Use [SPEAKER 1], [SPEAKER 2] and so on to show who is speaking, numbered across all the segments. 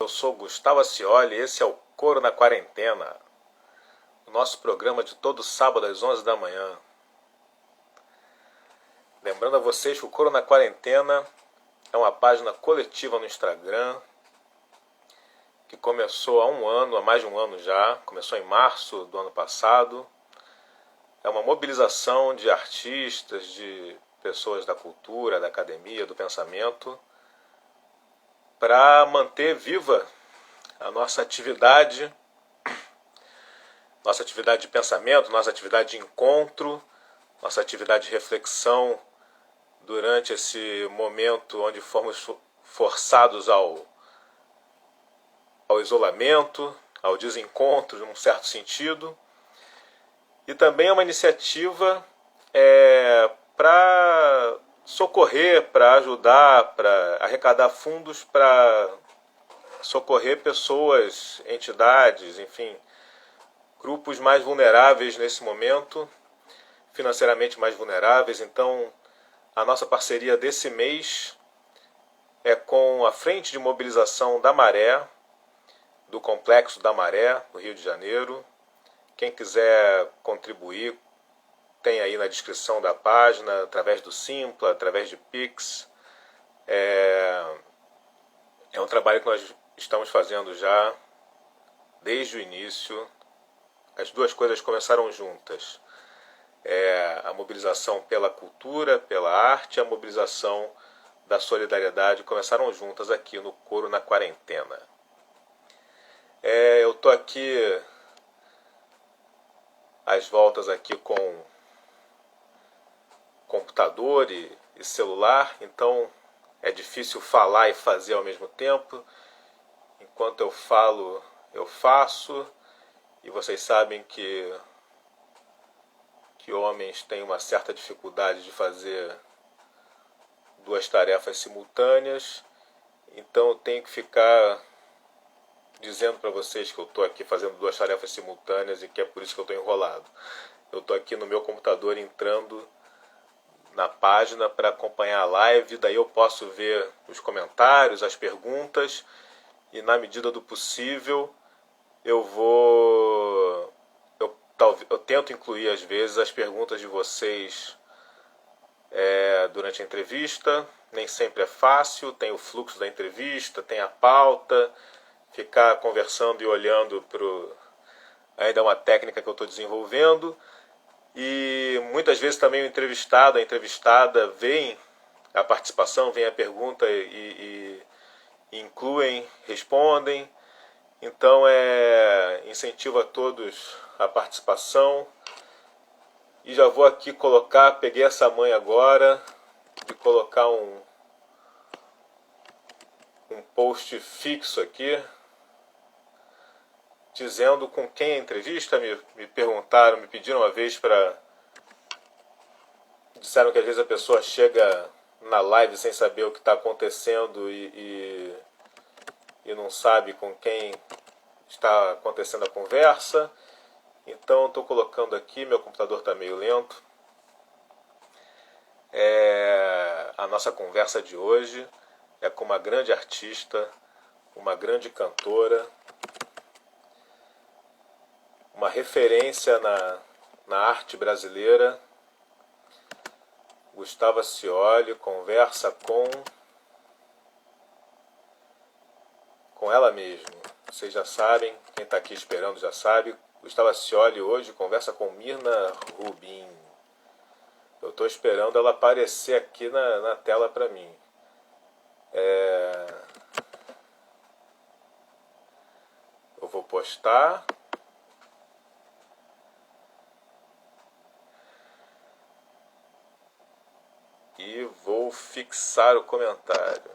[SPEAKER 1] Eu sou Gustavo Acioli e esse é o Coro na Quarentena, o nosso programa de todo sábado às 11 da manhã. Lembrando a vocês que o Coro na Quarentena é uma página coletiva no Instagram que começou há mais de um ano já, começou em março do ano passado. É uma mobilização de artistas, de pessoas da cultura, da academia, do pensamento, para manter viva a nossa atividade de pensamento, nossa atividade de encontro, nossa atividade de reflexão durante esse momento onde fomos forçados ao isolamento, ao desencontro, num certo sentido. E também é uma iniciativa para socorrer, para ajudar, para arrecadar fundos para socorrer pessoas, entidades, enfim, grupos mais vulneráveis nesse momento, financeiramente mais vulneráveis. Então, a nossa parceria desse mês é com a Frente de Mobilização da Maré, do Complexo da Maré, no Rio de Janeiro. Quem quiser contribuir, tem aí na descrição da página, através do Simpla, através de Pix. É um trabalho que nós estamos fazendo já desde o início. As duas coisas começaram juntas. A mobilização pela cultura, pela arte, a mobilização da solidariedade começaram juntas aqui no Coro na Quarentena. Eu estou aqui às voltas aqui com computador e celular, então é difícil falar e fazer ao mesmo tempo. Enquanto eu falo, eu faço, e vocês sabem que homens têm uma certa dificuldade de fazer duas tarefas simultâneas, então eu tenho que ficar dizendo para vocês que eu estou aqui fazendo duas tarefas simultâneas e que é por isso que eu estou enrolado. Eu estou aqui no meu computador entrando na página para acompanhar a live, daí eu posso ver os comentários, as perguntas, e na medida do possível eu tento incluir às vezes as perguntas de vocês durante a entrevista. Nem sempre é fácil, tem o fluxo da entrevista, tem a pauta, ficar conversando e olhando ainda é uma técnica que eu estou desenvolvendo. E muitas vezes também o entrevistado, a entrevistada veem a participação, veem a pergunta e incluem, respondem. Então incentivo a todos a participação. E já vou aqui peguei essa manha agora de colocar um post fixo aqui, dizendo com quem é a entrevista. Me perguntaram, me pediram uma vez disseram que às vezes a pessoa chega na live sem saber o que está acontecendo e não sabe com quem está acontecendo a conversa. Então estou colocando aqui, meu computador está meio lento. A nossa conversa de hoje é com uma grande artista, uma grande cantora, uma referência na arte brasileira. Gustavo Acioli conversa com ela mesma. Vocês já sabem, quem está aqui esperando já sabe. Gustavo Acioli hoje conversa com Mirna Rubin. Eu estou esperando ela aparecer aqui na tela para mim. Eu vou postar. E vou fixar o comentário.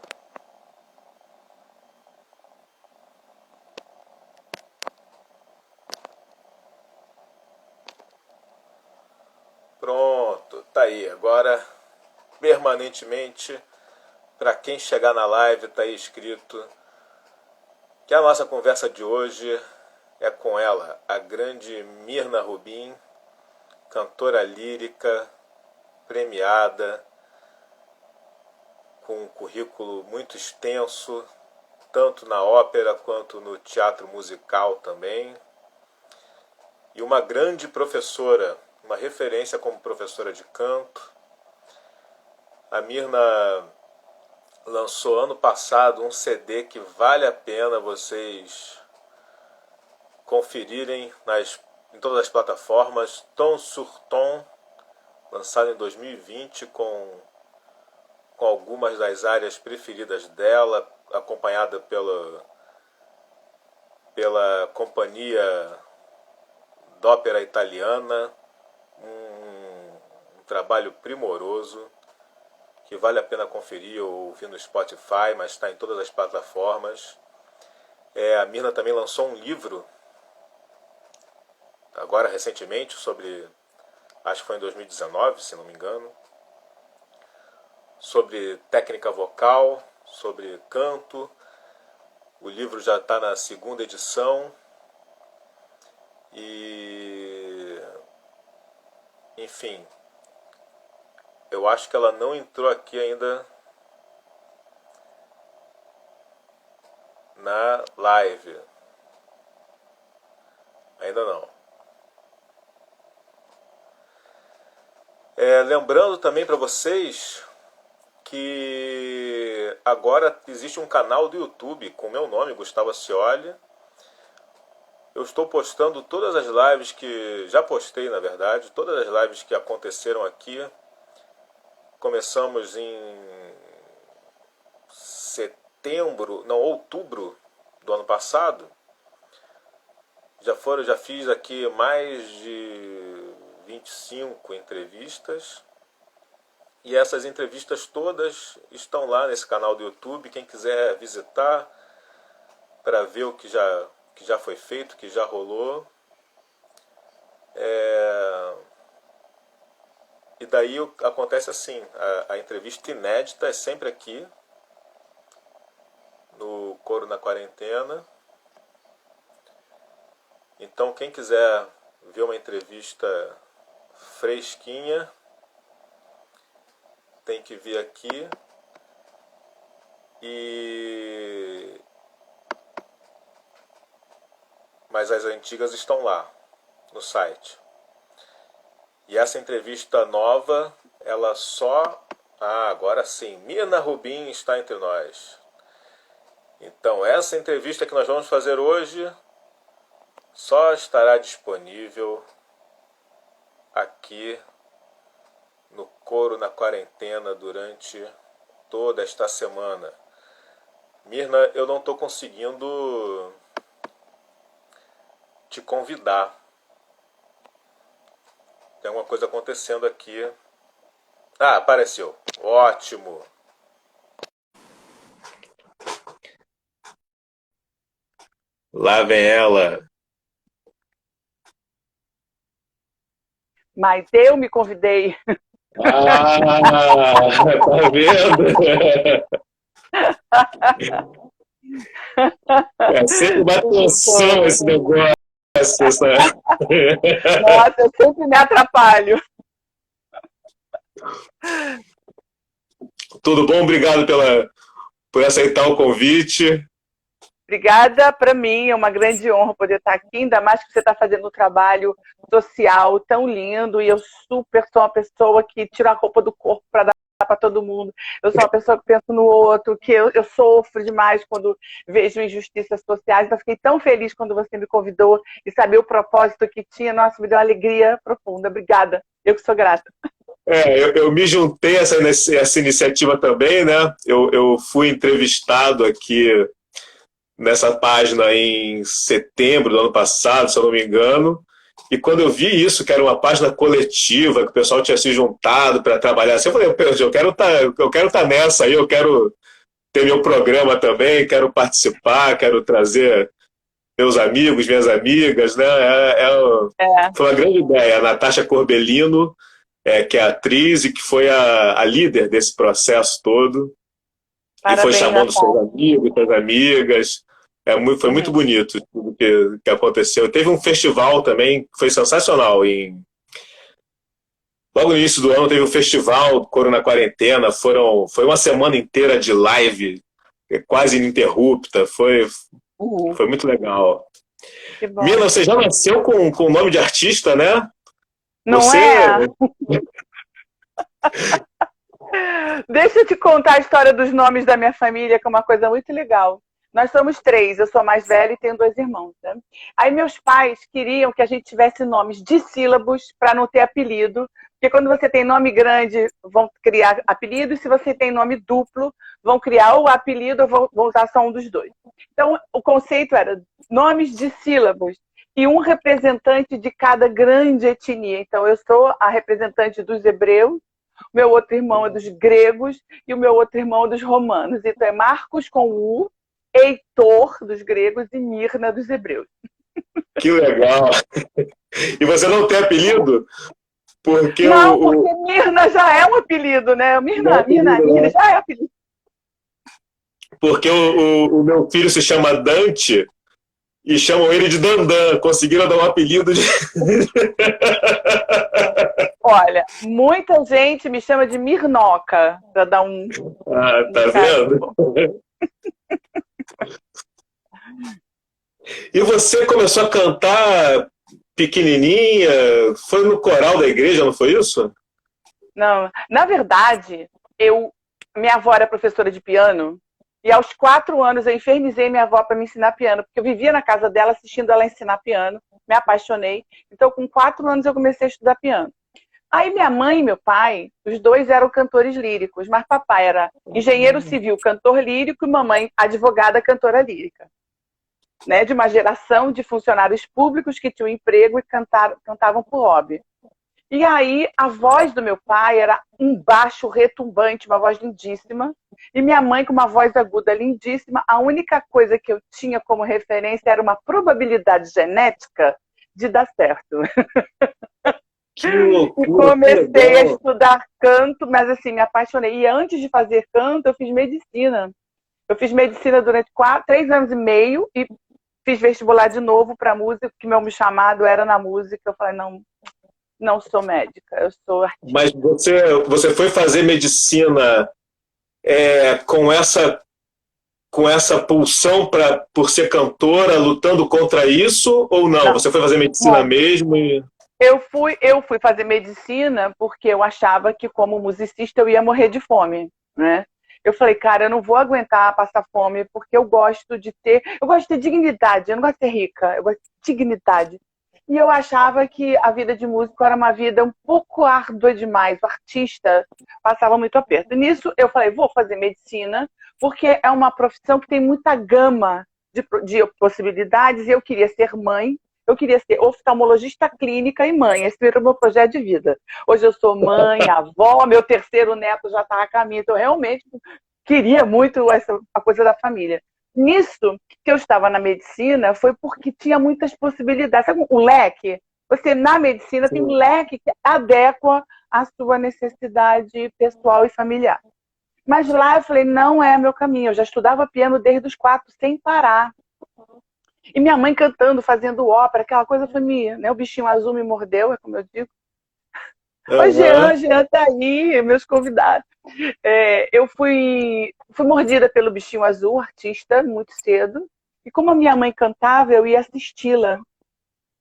[SPEAKER 1] Pronto, tá aí. Agora, permanentemente, para quem chegar na live, tá aí escrito que a nossa conversa de hoje é com ela, a grande Mirna Rubin, cantora lírica, premiada, com um currículo muito extenso, tanto na ópera quanto no teatro musical também. E uma grande professora, uma referência como professora de canto. A Mirna lançou ano passado um CD que vale a pena vocês conferirem em todas as plataformas. Ton sur Ton, lançado em 2020 com algumas das áreas preferidas dela, acompanhada pela Companhia d'Ópera Italiana. Um trabalho primoroso que vale a pena conferir ou ouvir no Spotify, mas está em todas as plataformas. A Mirna também lançou um livro, agora recentemente, acho que foi em 2019, se não me engano, sobre técnica vocal, sobre canto. O livro já está na 2ª edição. E, enfim, eu acho que ela não entrou aqui ainda na live. Ainda não. Lembrando também para vocês que agora existe um canal do YouTube com meu nome, Gustavo Ascioli. Eu estou postando todas as lives que... Já postei, na verdade, todas as lives que aconteceram aqui. Começamos em outubro do ano passado. Já fiz aqui mais de 25 entrevistas. E essas entrevistas todas estão lá nesse canal do YouTube. Quem quiser visitar para ver o que já foi feito, que já rolou. E daí acontece assim, a entrevista inédita é sempre aqui, no Coro na Quarentena. Então quem quiser ver uma entrevista fresquinha, tem que vir aqui. Mas as antigas estão lá, no site. E essa entrevista nova, ela só... agora sim, Mirna Rubin está entre nós. Então, essa entrevista que nós vamos fazer hoje só estará disponível aqui no Coro na Quarentena durante toda esta semana. Mirna, eu não estou conseguindo te convidar. Tem alguma coisa acontecendo aqui. Apareceu. Ótimo. Lá vem ela.
[SPEAKER 2] Mas eu me convidei.
[SPEAKER 1] Tá vendo? É sempre uma tensão esse negócio.
[SPEAKER 2] Nossa, eu sempre me atrapalho.
[SPEAKER 1] Tudo bom? Obrigado por aceitar o convite.
[SPEAKER 2] Obrigada, para mim é uma grande honra poder estar aqui, ainda mais que você está fazendo um trabalho social tão lindo, e eu super sou uma pessoa que tira a roupa do corpo para dar para todo mundo. Eu sou uma pessoa que pensa no outro, que eu sofro demais quando vejo injustiças sociais. Então, fiquei tão feliz quando você me convidou e saber o propósito que tinha. Nossa, me deu uma alegria profunda. Obrigada. Eu que sou grata.
[SPEAKER 1] Eu me juntei a essa iniciativa também, né? Eu fui entrevistado aqui nessa página em setembro do ano passado, se eu não me engano. E quando eu vi isso, que era uma página coletiva, que o pessoal tinha se juntado para trabalhar assim, eu falei, eu quero estar nessa aí, eu quero ter meu programa também, quero participar, quero trazer meus amigos, minhas amigas, né? Foi uma grande ideia. A Natasha Corbellino, que é atriz e que foi a líder desse processo todo. Parabéns, e foi chamando seus amigos, suas amigas. Foi muito bonito tudo que aconteceu. Teve um festival também que foi sensacional. Logo no início do ano teve um festival Coro na Quarentena. Foi uma semana inteira de live quase ininterrupta. Foi muito legal.
[SPEAKER 2] Que bom.
[SPEAKER 1] Mirna, você já nasceu com o nome de artista, né?
[SPEAKER 2] Não
[SPEAKER 1] Você...
[SPEAKER 2] é? Deixa eu te contar a história dos nomes da minha família, que é uma coisa muito legal. Nós somos 3, eu sou a mais velha e tenho 2 irmãos. Né? Aí meus pais queriam que a gente tivesse nomes dissílabos para não ter apelido, porque quando você tem nome grande, vão criar apelido, e se você tem nome duplo, vão criar ou apelido ou vão usar só um dos dois. Então, o conceito era nomes dissílabos e um representante de cada grande etnia. Então, eu sou a representante dos hebreus, o meu outro irmão é dos gregos e o meu outro irmão é dos romanos. Então, é Marcos com U, Heitor dos gregos e Mirna dos hebreus.
[SPEAKER 1] Que legal! E você não tem apelido? Porque
[SPEAKER 2] porque Mirna já é um apelido, né? Mirna já é apelido.
[SPEAKER 1] Porque o meu filho se chama Dante e chamam ele de Dandan. Conseguiram dar um apelido de...
[SPEAKER 2] Olha, muita gente me chama de Mirnoca, para dar um...
[SPEAKER 1] tá vendo? E você começou a cantar pequenininha? Foi no coral da igreja, não foi isso?
[SPEAKER 2] Não, na verdade, minha avó era professora de piano e aos 4 anos eu infernizei minha avó para me ensinar piano, porque eu vivia na casa dela assistindo ela ensinar piano, me apaixonei. Então, com 4 anos eu comecei a estudar piano. Aí minha mãe e meu pai, os dois eram cantores líricos, mas papai era engenheiro civil, cantor lírico, e mamãe advogada, cantora lírica. Né, de uma geração de funcionários públicos que tinham emprego e cantavam por hobby. E aí a voz do meu pai era um baixo retumbante, uma voz lindíssima, e minha mãe com uma voz aguda lindíssima. A única coisa que eu tinha como referência era uma probabilidade genética de dar certo.
[SPEAKER 1] Que loucura,
[SPEAKER 2] e comecei a estudar canto, mas assim, me apaixonei. E antes de fazer canto, eu fiz medicina. Eu fiz medicina durante 3 anos e meio e fiz vestibular de novo para música, porque meu chamado era na música. Eu falei, não sou médica, eu sou artista.
[SPEAKER 1] Mas você foi fazer medicina com essa pulsão por ser cantora, lutando contra isso, ou não? Você foi fazer medicina mesmo?
[SPEAKER 2] Eu fui fazer medicina porque eu achava que como musicista eu ia morrer de fome, né? Eu falei, cara, eu não vou aguentar passar fome porque eu gosto de ter dignidade, eu não gosto de ser rica, eu gosto de dignidade. E eu achava que a vida de músico era uma vida um pouco árdua demais, o artista passava muito aperto. E nisso eu falei, vou fazer medicina, porque é uma profissão que tem muita gama de possibilidades, e eu queria ser mãe, eu queria ser oftalmologista clínica e mãe. Esse era o meu projeto de vida. Hoje eu sou mãe, avó, meu 3º neto já está a caminho. Então, eu realmente queria muito a coisa da família. Nisso, que eu estava na medicina, foi porque tinha muitas possibilidades. Sabe, o leque? Você, na medicina, tem um leque que adequa à sua necessidade pessoal e familiar. Mas lá eu falei, não é meu caminho. Eu já estudava piano desde os 4, sem parar. E minha mãe cantando, fazendo ópera, aquela coisa foi minha, né? O bichinho azul me mordeu, é como eu digo. Oi, Jean tá aí, meus convidados. Eu fui mordida pelo bichinho azul, artista, muito cedo. E como a minha mãe cantava, eu ia assisti-la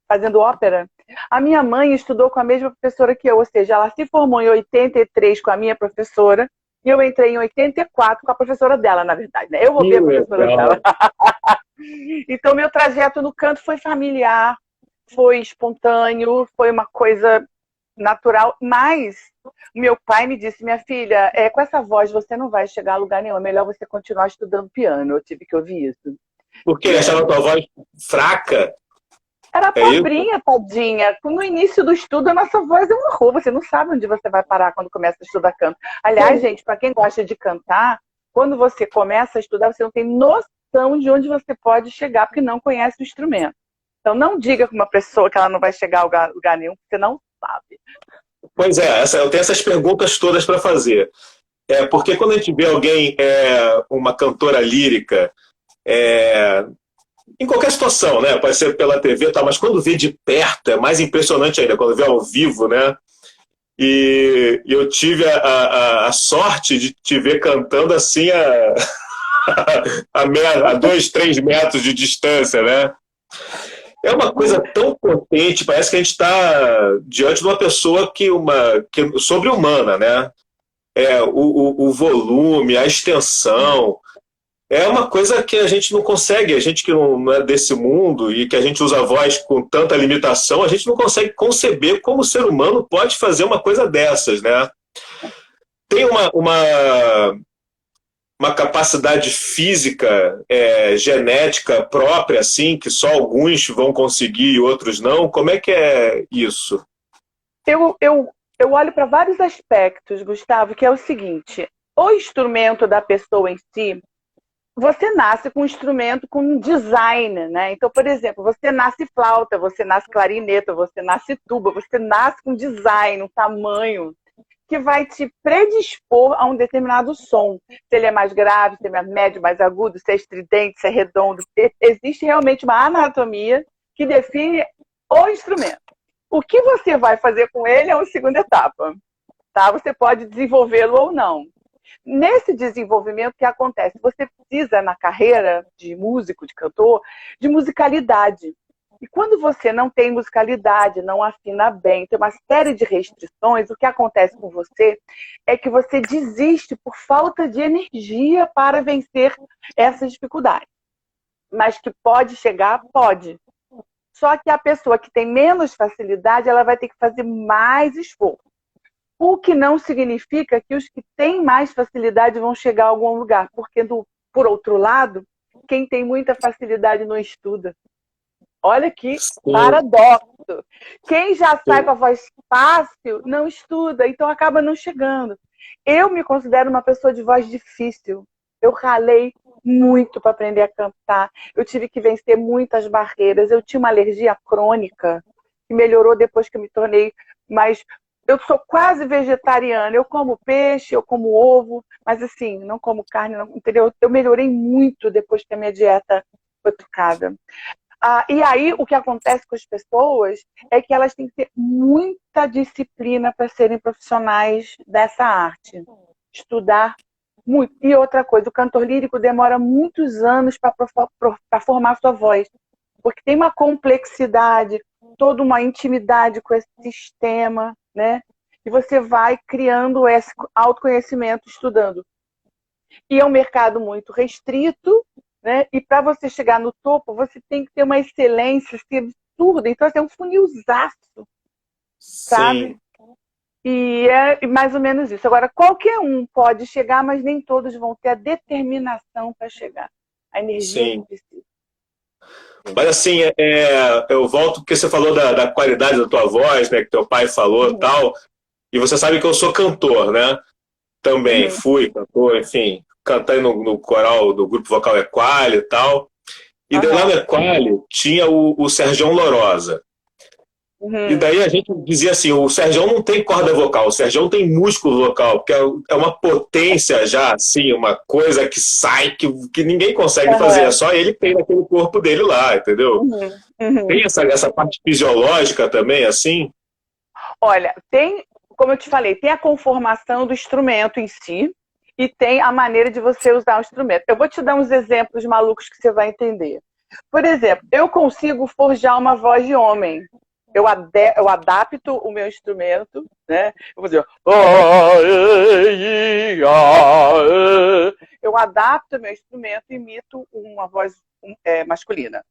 [SPEAKER 2] fazendo ópera. A minha mãe estudou com a mesma professora que eu, ou seja, ela se formou em 83 com a minha professora, e eu entrei em 84 com a professora dela, na verdade. Né? Eu roubei a professora dela. Então, meu trajeto no canto foi familiar, foi espontâneo, foi uma coisa natural, mas meu pai me disse, minha filha, com essa voz você não vai chegar a lugar nenhum, é melhor você continuar estudando piano. Eu tive que ouvir isso.
[SPEAKER 1] Por quê? Achava a tua voz fraca?
[SPEAKER 2] Era pobrinha, tadinha. No início do estudo, a nossa voz é um horror. Você não sabe onde você vai parar quando começa a estudar canto. Aliás, gente, para quem gosta de cantar, quando você começa a estudar, você não tem noção de onde você pode chegar, porque não conhece o instrumento. Então, não diga para uma pessoa que ela não vai chegar a lugar nenhum, porque você não sabe.
[SPEAKER 1] Pois é, eu tenho essas perguntas todas para fazer. Porque quando a gente vê alguém, uma cantora lírica, em qualquer situação, né? Pode ser pela TV e tal, mas quando vê de perto é mais impressionante ainda, quando vê ao vivo, né? E eu tive a sorte de te ver cantando assim a 2, 3 metros de distância, né? É uma coisa tão potente, parece que a gente está diante de uma pessoa que sobre-humana, né? O volume, a extensão, é uma coisa que a gente não consegue, a gente que não é desse mundo e que a gente usa a voz com tanta limitação, a gente não consegue conceber como o ser humano pode fazer uma coisa dessas, né? Tem uma capacidade física, genética própria, assim, que só alguns vão conseguir e outros não? Como é que é isso?
[SPEAKER 2] Eu olho para vários aspectos, Gustavo, que é o seguinte: o instrumento da pessoa em si, você nasce com um instrumento com um design, né? Então, por exemplo, você nasce flauta, você nasce clarineta, você nasce tuba, você nasce com um design, um tamanho que vai te predispor a um determinado som. Se ele é mais grave, se ele é médio, mais agudo, se é estridente, se é redondo. Existe realmente uma anatomia que define o instrumento. O que você vai fazer com ele é uma segunda etapa. Tá? Você pode desenvolvê-lo ou não. Nesse desenvolvimento, o que acontece? Você precisa, na carreira de músico, de cantor, de musicalidade. E quando você não tem musicalidade, não afina bem, tem uma série de restrições, o que acontece com você é que você desiste por falta de energia para vencer essas dificuldades. Mas que pode chegar, pode. Só que a pessoa que tem menos facilidade, ela vai ter que fazer mais esforço. O que não significa que os que têm mais facilidade vão chegar a algum lugar. Porque, por outro lado, quem tem muita facilidade não estuda. Olha que paradoxo. Quem já sai com a voz fácil não estuda, então acaba não chegando. Eu me considero uma pessoa de voz difícil. Eu ralei muito para aprender a cantar. Eu tive que vencer muitas barreiras. Eu tinha uma alergia crônica que melhorou depois que eu me tornei mais... Eu sou quase vegetariana. Eu como peixe, eu como ovo, mas assim, não como carne, não, entendeu? Eu melhorei muito depois que a minha dieta foi trocada. E aí, o que acontece com as pessoas é que elas têm que ter muita disciplina para serem profissionais dessa arte. Estudar muito. E outra coisa, o cantor lírico demora muitos anos para formar sua voz. Porque tem uma complexidade, toda uma intimidade com esse sistema, né? E você vai criando esse autoconhecimento estudando. E é um mercado muito restrito, né? E para você chegar no topo, você tem que ter uma excelência assim, absurda. Então, assim, é um funilzaço, sabe?
[SPEAKER 1] Sim.
[SPEAKER 2] E é mais ou menos isso. Agora, qualquer um pode chegar, mas nem todos vão ter a determinação para chegar. A energia que precisa.
[SPEAKER 1] Mas assim, eu volto porque você falou da qualidade da tua voz, né? Que teu pai falou e tal. E você sabe que eu sou cantor, né? Também fui cantor, enfim. Cantei no coral do grupo vocal Equali e tal. E daí lá no Equali tinha o Sergião Lorosa. E daí a gente dizia assim, o Sergião não tem corda vocal, o Sergião tem músculo vocal, porque é uma potência já, assim, uma coisa que sai, que ninguém consegue fazer, é só ele que tem naquele corpo dele lá, entendeu? Tem essa parte fisiológica também, assim?
[SPEAKER 2] Olha, tem, como eu te falei, tem a conformação do instrumento em si e tem a maneira de você usar o instrumento. Eu vou te dar uns exemplos malucos que você vai entender. Por exemplo, eu consigo forjar uma voz de homem. Eu adapto o meu instrumento, né? Eu vou dizer... Eu adapto o meu instrumento e imito uma voz masculina.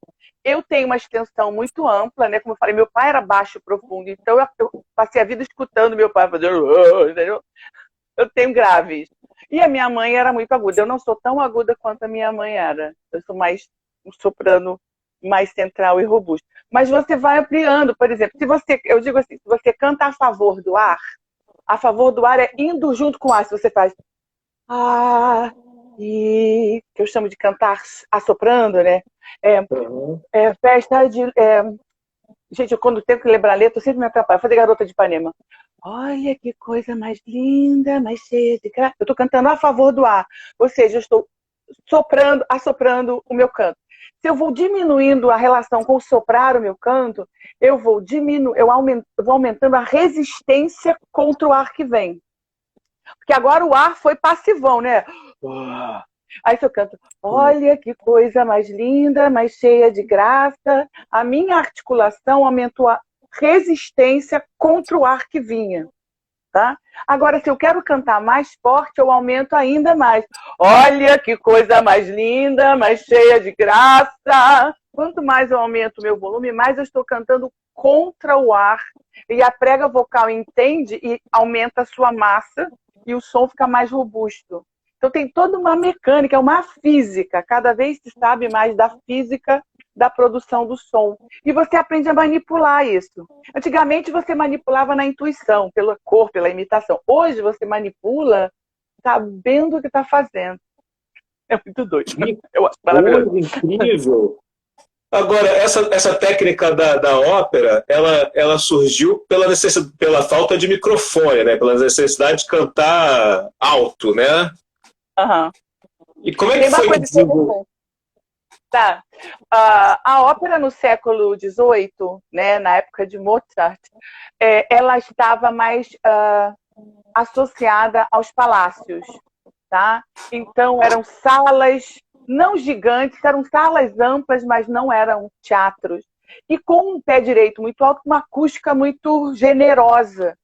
[SPEAKER 2] Eu tenho uma extensão muito ampla, né? Como eu falei, meu pai era baixo e profundo, então eu passei a vida escutando meu pai fazer... Entendeu? Eu tenho graves. E a minha mãe era muito aguda. Eu não sou tão aguda quanto a minha mãe era. Eu sou mais um soprano mais central e robusto. Mas você vai ampliando, por exemplo, eu digo assim, se você canta a favor do ar é indo junto com o ar. Se você faz que eu chamo de cantar assoprando, né? Festa de... gente, quando tenho que lembrar a letra, eu sempre me atrapalho. Eu falei Garota de Ipanema. Olha que coisa mais linda, mais cheia de graça. Eu estou cantando a favor do ar. Ou seja, eu estou assoprando o meu canto. Se eu vou diminuindo a relação com soprar o meu canto, eu vou aumentando a resistência contra o ar que vem. Porque agora o ar foi passivão, né? Aí se eu canto, olha que coisa mais linda, mais cheia de graça, a minha articulação aumentou a resistência contra o ar que vinha. Tá? Agora, se eu quero cantar mais forte, eu aumento ainda mais. Olha que coisa mais linda, mais cheia de graça. Quanto mais eu aumento o meu volume, mais eu estou cantando contra o ar. E a prega vocal entende e aumenta a sua massa e o som fica mais robusto. Então tem toda uma mecânica, uma física. Cada vez se sabe mais da física da produção do som. E você aprende a manipular isso. Antigamente você manipulava na intuição, pela cor, pela imitação. Hoje você manipula sabendo o que está fazendo. É muito doido. Eu acho maravilhoso.
[SPEAKER 3] Incrível! Agora, essa técnica da ópera, ela surgiu pela falta de microfone, né? Pela necessidade de cantar alto, né?
[SPEAKER 2] Uhum.
[SPEAKER 3] E como é que foi desenvolvido?
[SPEAKER 2] Tá. A ópera no século XVIII, né, na época de Mozart, ela estava mais associada aos palácios, tá? Então eram salas não gigantes, eram salas amplas, mas não eram teatros. E com um pé direito muito alto, uma acústica muito generosa.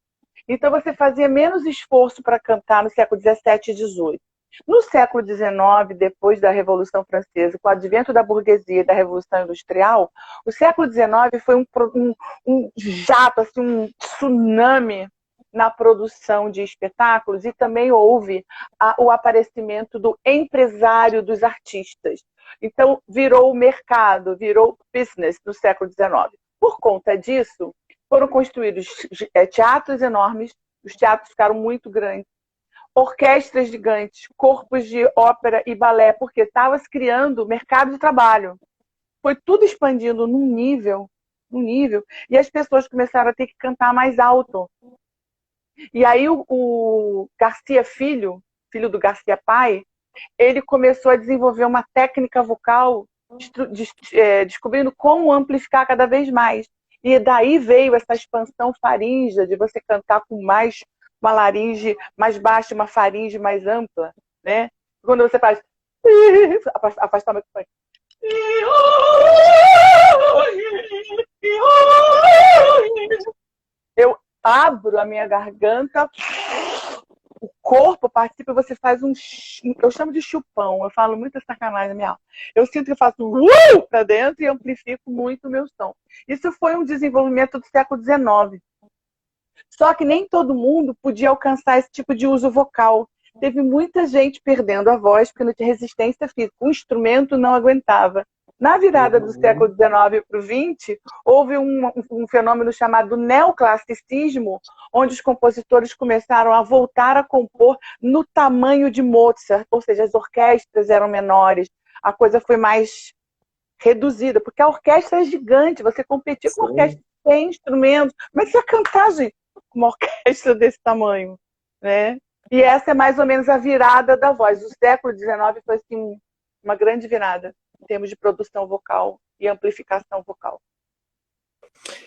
[SPEAKER 2] Então você fazia menos esforço para cantar no século XVII e XVIII. No século XIX, depois da Revolução Francesa, com o advento da burguesia e da Revolução Industrial, o século XIX foi um jato, assim, um tsunami na produção de espetáculos, e também houve o aparecimento do empresário dos artistas. Então, virou mercado, virou business no século XIX. Por conta disso, foram construídos teatros enormes, os teatros ficaram muito grandes, orquestras gigantes, corpos de ópera e balé, porque estava se criando mercado de trabalho. Foi tudo expandindo num nível, e as pessoas começaram a ter que cantar mais alto. E aí o Garcia Filho do Garcia Pai, ele começou a desenvolver uma técnica vocal, descobrindo como amplificar cada vez mais. E daí veio essa expansão faríngea, de você cantar com mais uma laringe mais baixa, uma faringe mais ampla, né? Quando você faz afastar o microfone. Eu abro a minha garganta, o corpo participa, você faz eu chamo de chupão, eu falo muita sacanagem na minha aula. Eu sinto que eu faço para dentro e amplifico muito o meu som. Isso foi um desenvolvimento do século XIX. Só que nem todo mundo podia alcançar esse tipo de uso vocal. Teve muita gente perdendo a voz porque não tinha resistência física. O instrumento não aguentava. Na virada do século XIX para o XX, houve um fenômeno chamado neoclassicismo, onde os compositores começaram a voltar a compor no tamanho de Mozart, ou seja, as orquestras eram menores, a coisa foi mais reduzida, porque a orquestra é gigante, você competir com uma orquestra sem instrumentos, como é que você vai cantar, gente, com uma orquestra desse tamanho, né? E essa é mais ou menos a virada da voz. O século XIX foi assim, uma grande virada em termos de produção vocal e amplificação vocal.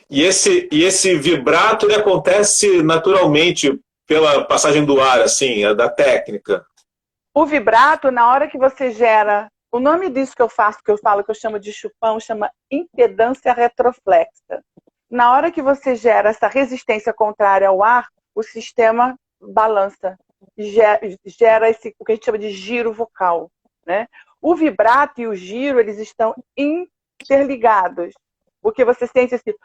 [SPEAKER 3] E esse vibrato ele acontece naturalmente pela passagem do ar, assim, da técnica?
[SPEAKER 2] O vibrato, na hora que você gera... O nome disso que eu faço, que eu chamo de chupão, chama impedância retroflexa. Na hora que você gera essa resistência contrária ao ar, o sistema balança, gera o que a gente chama de giro vocal, né? O vibrato e o giro, eles estão interligados. Porque você sente esse...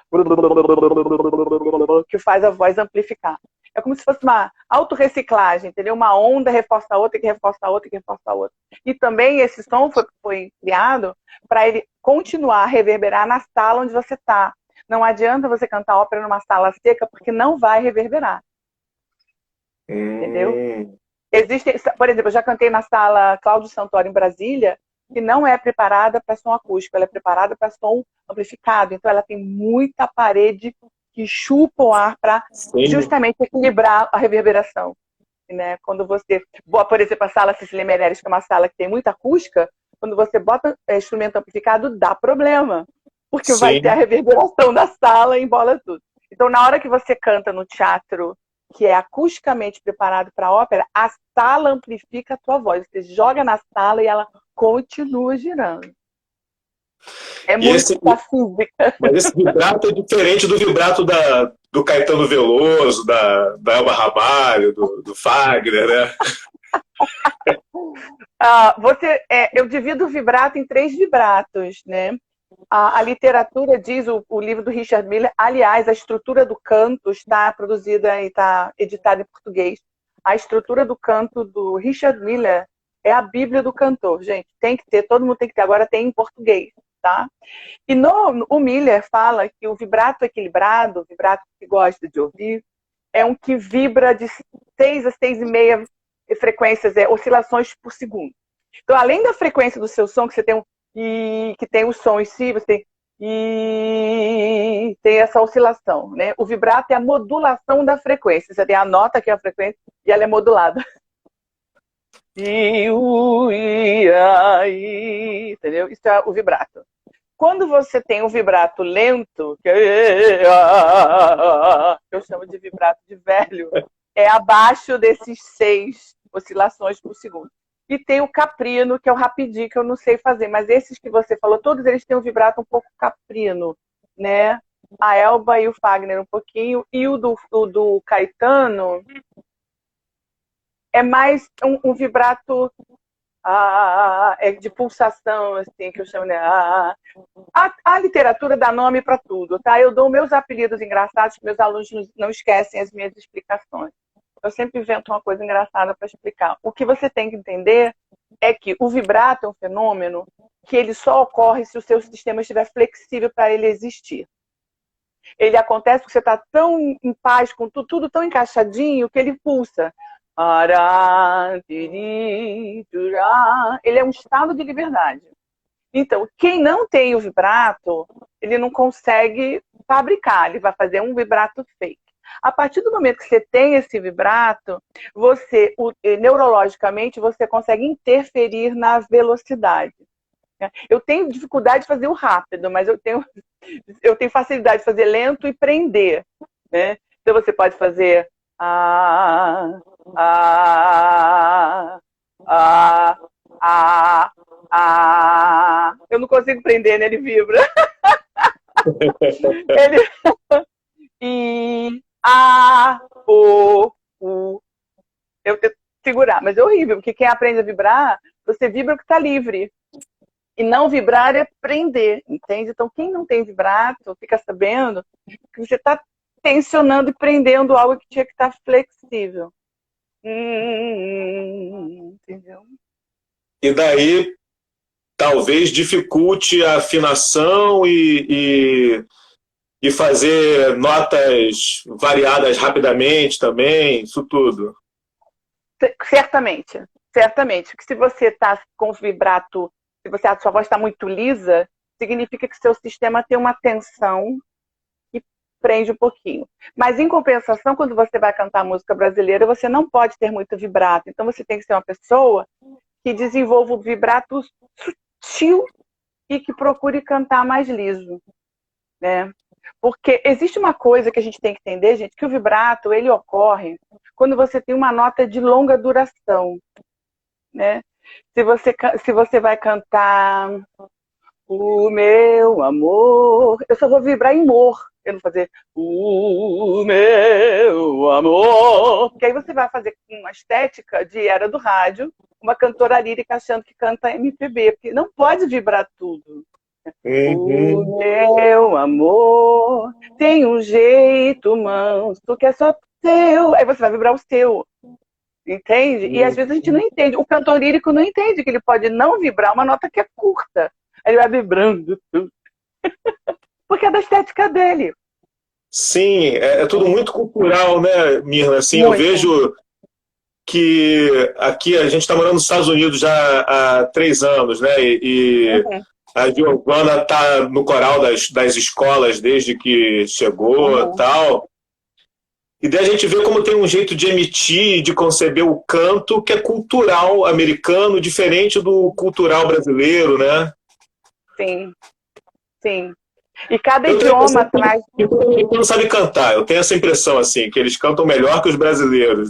[SPEAKER 2] que faz a voz amplificar. É como se fosse uma autorreciclagem, entendeu? Uma onda reforça a outra, que reforça a outra, que reforça a outra. E também esse som foi criado para ele continuar a reverberar na sala onde você está. Não adianta você cantar ópera numa sala seca, porque não vai reverberar. Entendeu? Por exemplo, eu já cantei na sala Cláudio Santoro, em Brasília, que não é preparada para som acústico, ela é preparada para som amplificado. Então, ela tem muita parede que chupa o ar para justamente equilibrar a reverberação. Né? Quando você, por exemplo, a sala Cecília Meirelles, que é uma sala que tem muita acústica, quando você bota instrumento amplificado, dá problema. Porque vai ter a reverberação da sala e embola tudo. Então, na hora que você canta no teatro que é acusticamente preparado para a ópera, a sala amplifica a tua voz. Você joga na sala e ela continua girando. É muito da física.
[SPEAKER 3] Mas esse vibrato é diferente do vibrato do Caetano Veloso, da Elba Ramalho, do Fagner, né?
[SPEAKER 2] Eu divido o vibrato em 3 vibratos, né? A literatura diz, o livro do Richard Miller, aliás, a estrutura do canto está produzida e está editada em português. A estrutura do canto do Richard Miller é a Bíblia do cantor, gente. Tem que ter, todo mundo tem que ter. Agora tem em português, tá? E o Miller fala que o vibrato equilibrado, o vibrato que gosta de ouvir, é um que vibra de 6 a 6,5 frequências, oscilações por segundo. Então, além da frequência do seu som, que você tem que tem o som em si, você tem tem essa oscilação, né? O vibrato é a modulação da frequência. Você tem a nota, que é a frequência, e ela é modulada. Entendeu? Isso é o vibrato. Quando você tem um vibrato lento, que eu chamo de vibrato de velho, é abaixo desses 6 oscilações por segundo. E tem o caprino, que é o rapidinho, que eu não sei fazer. Mas esses que você falou, todos eles têm um vibrato um pouco caprino, né? A Elba e o Fagner um pouquinho. E o do Caetano é mais um vibrato de pulsação, assim, que eu chamo, né? A literatura dá nome para tudo, tá? Eu dou meus apelidos engraçados, que meus alunos não esquecem as minhas explicações. Eu sempre invento uma coisa engraçada para explicar. O que você tem que entender é que o vibrato é um fenômeno que ele só ocorre se o seu sistema estiver flexível para ele existir. Ele acontece porque você está tão em paz com tudo tão encaixadinho que ele pulsa. Ele é um estado de liberdade. Então, quem não tem o vibrato, ele não consegue fabricar, ele vai fazer um vibrato fake. A partir do momento que você tem esse vibrato, neurologicamente, você consegue interferir na velocidade. Eu tenho dificuldade de fazer o rápido, mas eu tenho facilidade de fazer lento e prender, né? Então você pode fazer eu não consigo prender, né? Ele vibra. Eu tento segurar, mas é horrível, porque quem aprende a vibrar, você vibra que está livre. E não vibrar é prender, entende? Então, quem não tem vibrato, fica sabendo que você está tensionando e prendendo algo que tinha que estar flexível. Entendeu?
[SPEAKER 3] E daí, talvez dificulte a afinação e fazer notas variadas rapidamente também, isso tudo.
[SPEAKER 2] Certamente. Porque se você está com vibrato, se a sua voz está muito lisa, significa que seu sistema tem uma tensão e prende um pouquinho. Mas, em compensação, quando você vai cantar música brasileira, você não pode ter muito vibrato. Então, você tem que ser uma pessoa que desenvolva o vibrato sutil e que procure cantar mais liso, né? Porque existe uma coisa que a gente tem que entender, gente, que o vibrato, ele ocorre quando você tem uma nota de longa duração, né? Se você vai cantar o meu amor, eu só vou vibrar em mor, eu não vou fazer o meu amor, porque aí você vai fazer uma estética de era do rádio, uma cantora lírica achando que canta MPB, porque não pode vibrar tudo. O meu amor tem um jeito manso que é só teu. Aí você vai vibrar o seu. Entende? E às vezes a gente não entende. O cantor lírico não entende que ele pode não vibrar uma nota que é curta. Aí ele vai vibrando tudo. Porque é da estética dele.
[SPEAKER 3] Sim, é tudo muito cultural, né, Mirna? Assim,
[SPEAKER 2] muito.
[SPEAKER 3] Eu vejo que aqui a gente está morando nos Estados Unidos já há 3 anos, né? A Giovana está no coral das escolas desde que chegou e tal. E daí a gente vê como tem um jeito de emitir, de conceber o canto que é cultural americano, diferente do cultural brasileiro, né?
[SPEAKER 2] Sim, sim. E cada
[SPEAKER 3] Eu tenho a
[SPEAKER 2] idioma
[SPEAKER 3] impressão
[SPEAKER 2] traz.
[SPEAKER 3] que todo americano sabe cantar. Eu tenho essa impressão, assim, que eles cantam melhor que os brasileiros,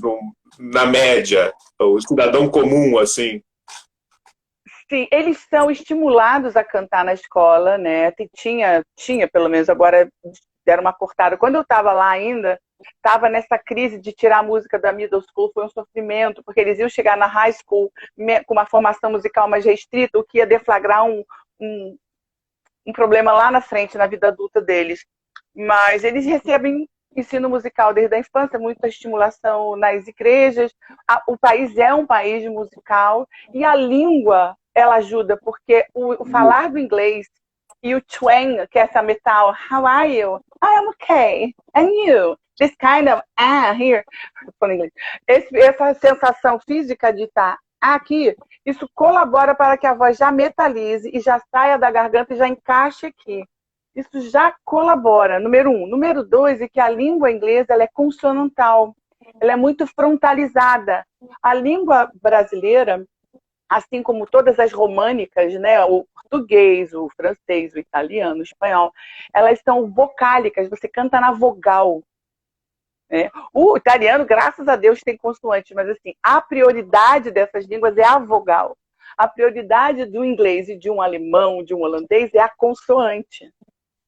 [SPEAKER 3] na média. O cidadão comum, assim.
[SPEAKER 2] Sim, eles são estimulados a cantar na escola, né? Tinha pelo menos, agora deram uma cortada. Quando eu estava lá ainda, estava nessa crise de tirar a música da middle school, foi um sofrimento, porque eles iam chegar na high school com uma formação musical mais restrita, o que ia deflagrar um, um problema lá na frente, na vida adulta deles. Mas eles recebem ensino musical desde a infância, muita estimulação nas igrejas. O país é um país musical e a língua ela ajuda, porque o falar do inglês e o twang, que é essa metal, how are you? I am okay. And you? This kind of here. Essa sensação física de estar aqui, isso colabora para que a voz já metalize e já saia da garganta e já encaixe aqui. Isso já colabora, número 1. Número 2 é que a língua inglesa ela é consonantal, ela é muito frontalizada. A língua brasileira, assim como todas as românicas, né, o português, o francês, o italiano, o espanhol, elas são vocálicas, você canta na vogal. Né? O italiano, graças a Deus, tem consoante, mas assim, a prioridade dessas línguas é a vogal. A prioridade do inglês e de um alemão, de um holandês, é a consoante.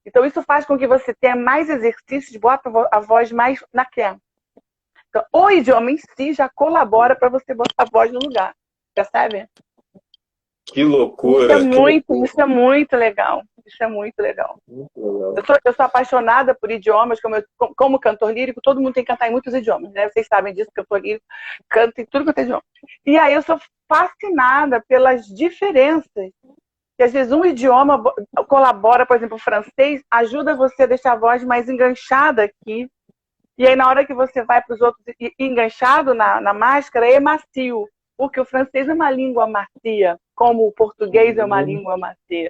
[SPEAKER 2] Então, isso faz com que você tenha mais exercícios, bota a voz mais naquela. Então, o idioma em si já colabora para você botar a voz no lugar. Percebe?
[SPEAKER 3] Que loucura.
[SPEAKER 2] Isso é muito legal. Isso é muito legal. Eu sou apaixonada por idiomas, como cantor lírico, todo mundo tem que cantar em muitos idiomas, né? Vocês sabem disso, cantor lírico canta em tudo quanto é idioma. E aí eu sou fascinada pelas diferenças. Que às vezes um idioma colabora, por exemplo, o francês, ajuda você a deixar a voz mais enganchada aqui. E aí na hora que você vai para os outros enganchado na máscara, é macio. Porque o francês é uma língua macia, como o português é uma língua macia.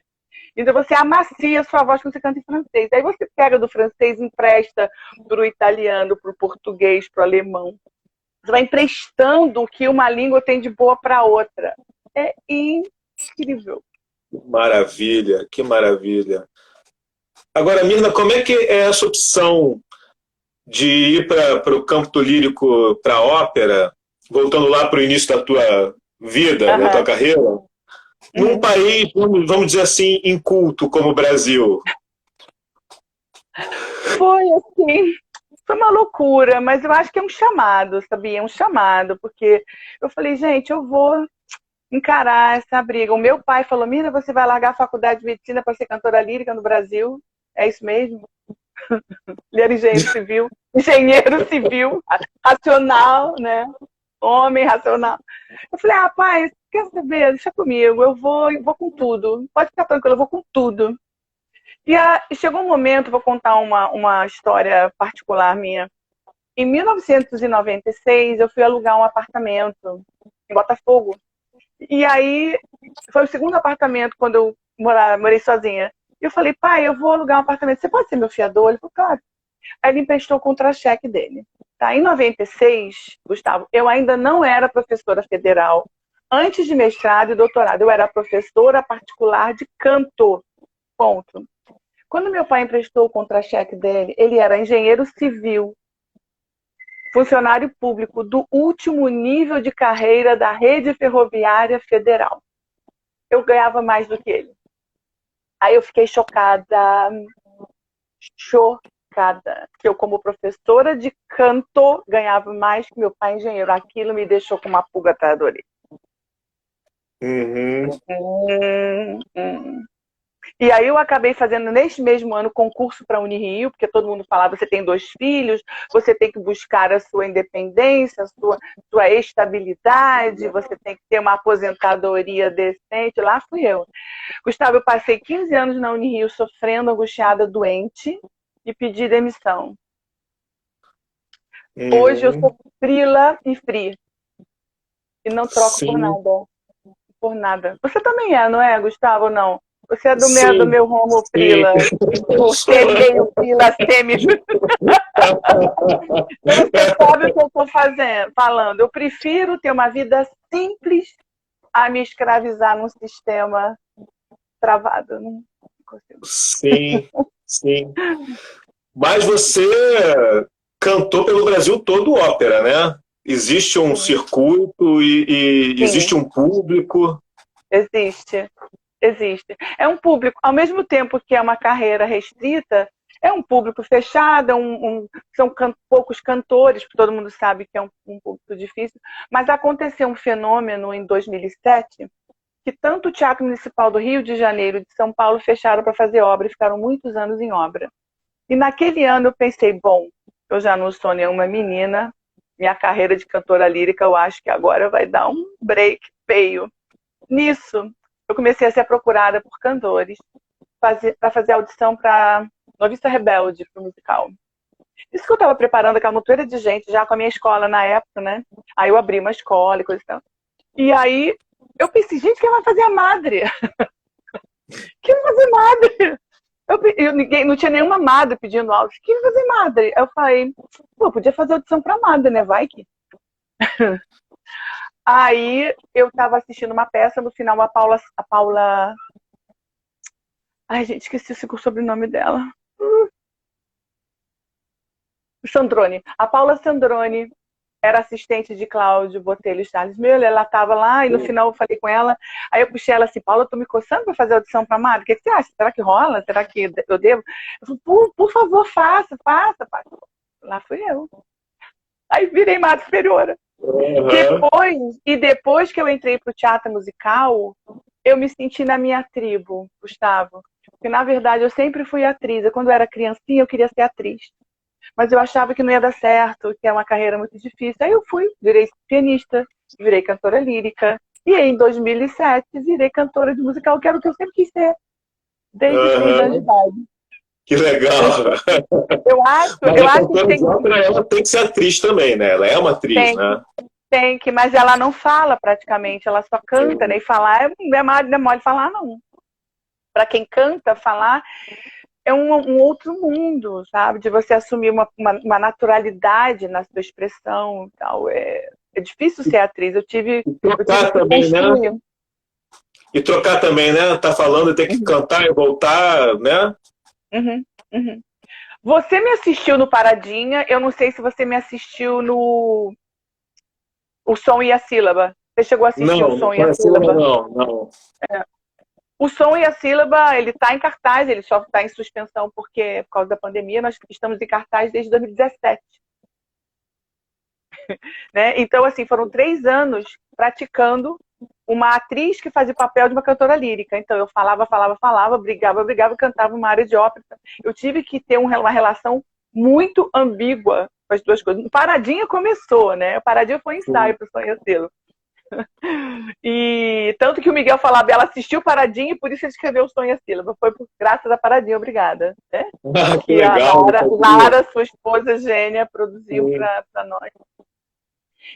[SPEAKER 2] Então você amacia a sua voz quando você canta em francês. Aí você pega do francês, empresta para o italiano, para o português, para o alemão. Você vai emprestando o que uma língua tem de boa para outra. É incrível.
[SPEAKER 3] Maravilha, que maravilha. Agora, Mirna, como é que é essa opção de ir para o campo lírico, para a ópera, voltando lá para o início da tua vida, da tua carreira, num país, vamos dizer assim, inculto como o Brasil?
[SPEAKER 2] Foi assim, foi uma loucura, mas eu acho que é um chamado, sabia? É um chamado, porque eu falei, gente, eu vou encarar essa briga. O meu pai falou, Mira, você vai largar a faculdade de medicina para ser cantora lírica no Brasil? É isso mesmo? Ele era engenheiro civil, racional, né? Homem racional. Eu falei, pai, quer saber? Deixa comigo, eu vou com tudo. Pode ficar tranquilo, eu vou com tudo. E chegou um momento, vou contar uma história particular minha. Em 1996, eu fui alugar um apartamento em Botafogo. E aí, foi o segundo apartamento quando eu morei sozinha. E eu falei, pai, eu vou alugar um apartamento. Você pode ser meu fiador? Ele falou, claro. Aí ele emprestou o contra-cheque dele. Tá? Em 96, Gustavo, eu ainda não era professora federal. Antes de mestrado e doutorado, eu era professora particular de canto. Ponto. Quando meu pai emprestou o contra-cheque dele, ele era engenheiro civil, funcionário público do último nível de carreira da Rede Ferroviária Federal. Eu ganhava mais do que ele. Aí eu fiquei chocada. Que eu, como professora de canto, ganhava mais que meu pai engenheiro. Aquilo me deixou com uma pulga atrás da orelha. E aí eu acabei fazendo, neste mesmo ano, concurso para a Unirio, porque todo mundo falava, você tem 2 filhos, você tem que buscar a sua independência, a sua estabilidade, você tem que ter uma aposentadoria decente. Lá fui eu. Gustavo, eu passei 15 anos na Unirio sofrendo, angustiada, doente, e pedi demissão. Hoje eu sou frila e free. E não troco por nada. Você também é, não é, Gustavo, ou não? Você é do meu rumo frila. Você meio frila, semi. Você sabe o que eu estou falando. Eu prefiro ter uma vida simples a me escravizar num sistema travado. Não consigo.
[SPEAKER 3] Sim. sim. Mas você cantou pelo Brasil todo ópera, né? Existe um
[SPEAKER 2] Sim.
[SPEAKER 3] circuito e existe
[SPEAKER 2] Sim,
[SPEAKER 3] um público.
[SPEAKER 2] existe. Existe. É um público, ao mesmo tempo que é uma carreira restrita, é um público fechado, são poucos cantores, porque todo mundo sabe que é um público difícil, mas aconteceu um fenômeno em 2007 que tanto o Teatro Municipal do Rio de Janeiro e de São Paulo fecharam para fazer obra e ficaram muitos anos em obra. E naquele ano eu pensei, bom, eu já não sou nenhuma menina, minha carreira de cantora lírica eu acho que agora vai dar um break feio. Nisso, eu comecei a ser procurada por cantores para fazer audição para Noviça Rebelde, para o musical. Isso que eu estava preparando aquela montoeira de gente, já com a minha escola na época, né? Aí eu abri uma escola e coisa e tal. E aí eu pensei, gente, quem vai fazer a madre? Quem vai fazer madre? Ninguém, não tinha nenhuma madre pedindo áudio. Quem vai fazer madre? Eu falei, pô, podia fazer audição para madre, né? Vai que. Aí eu estava assistindo uma peça, no final a Paula. Ai, gente, esqueci o sobrenome dela. Sandrone. A Paula Sandrone era assistente de Cláudio Botelho e Charles Miller. Ela estava lá e no final eu falei com ela. Aí eu puxei ela assim, Paula, eu tô me coçando para fazer audição para Mari. O que você acha? Será que rola? Será que eu devo? Eu falei, por favor, faça. Lá fui eu. Aí virei Madre Superiora.
[SPEAKER 3] Uhum.
[SPEAKER 2] Depois que eu entrei para o teatro musical, eu me senti na minha tribo, Gustavo. Porque, na verdade, eu sempre fui atriz. Quando eu era criancinha, eu queria ser atriz. Mas eu achava que não ia dar certo, que é uma carreira muito difícil. Aí eu virei pianista, virei cantora lírica. E em 2007, virei cantora de musical, que era o que eu sempre quis ser, desde os 6 anos de idade.
[SPEAKER 3] Que legal!
[SPEAKER 2] Eu acho
[SPEAKER 3] que tem... ela tem que ser atriz também, né? Ela é uma atriz, né?
[SPEAKER 2] Tem que, mas ela não fala praticamente, ela só canta, né? E falar não é mole falar, não. Para quem canta, falar é um outro mundo, sabe? De você assumir uma naturalidade na sua expressão e tal. É difícil ser atriz. Eu tive
[SPEAKER 3] trocar também, né? E trocar também, né? Tá falando, tem que cantar e voltar, né?
[SPEAKER 2] Uhum. Você me assistiu no Paradinha, eu não sei se você me assistiu no O Som e a Sílaba. Você chegou a assistir O Som e a Sílaba?
[SPEAKER 3] Não.
[SPEAKER 2] O Som e a Sílaba, ele está em cartaz, ele só está em suspensão por causa da pandemia. Nós estamos em cartaz desde 2017. Né? Então, assim, foram 3 anos praticando uma atriz que fazia o papel de uma cantora lírica. Então, eu falava, brigava, cantava uma área de ópera. Eu tive que ter uma relação muito ambígua com as duas coisas. O Paradinha começou, né? O Paradinha foi um ensaio para o Som e a Sílaba. E tanto que o Miguel falava, ela assistiu Paradinha e por isso ele escreveu O Som e a Sílaba. Foi graças a Paradinha, obrigada. Né?
[SPEAKER 3] Que legal.
[SPEAKER 2] A Lara, sua esposa gênia, produziu para nós.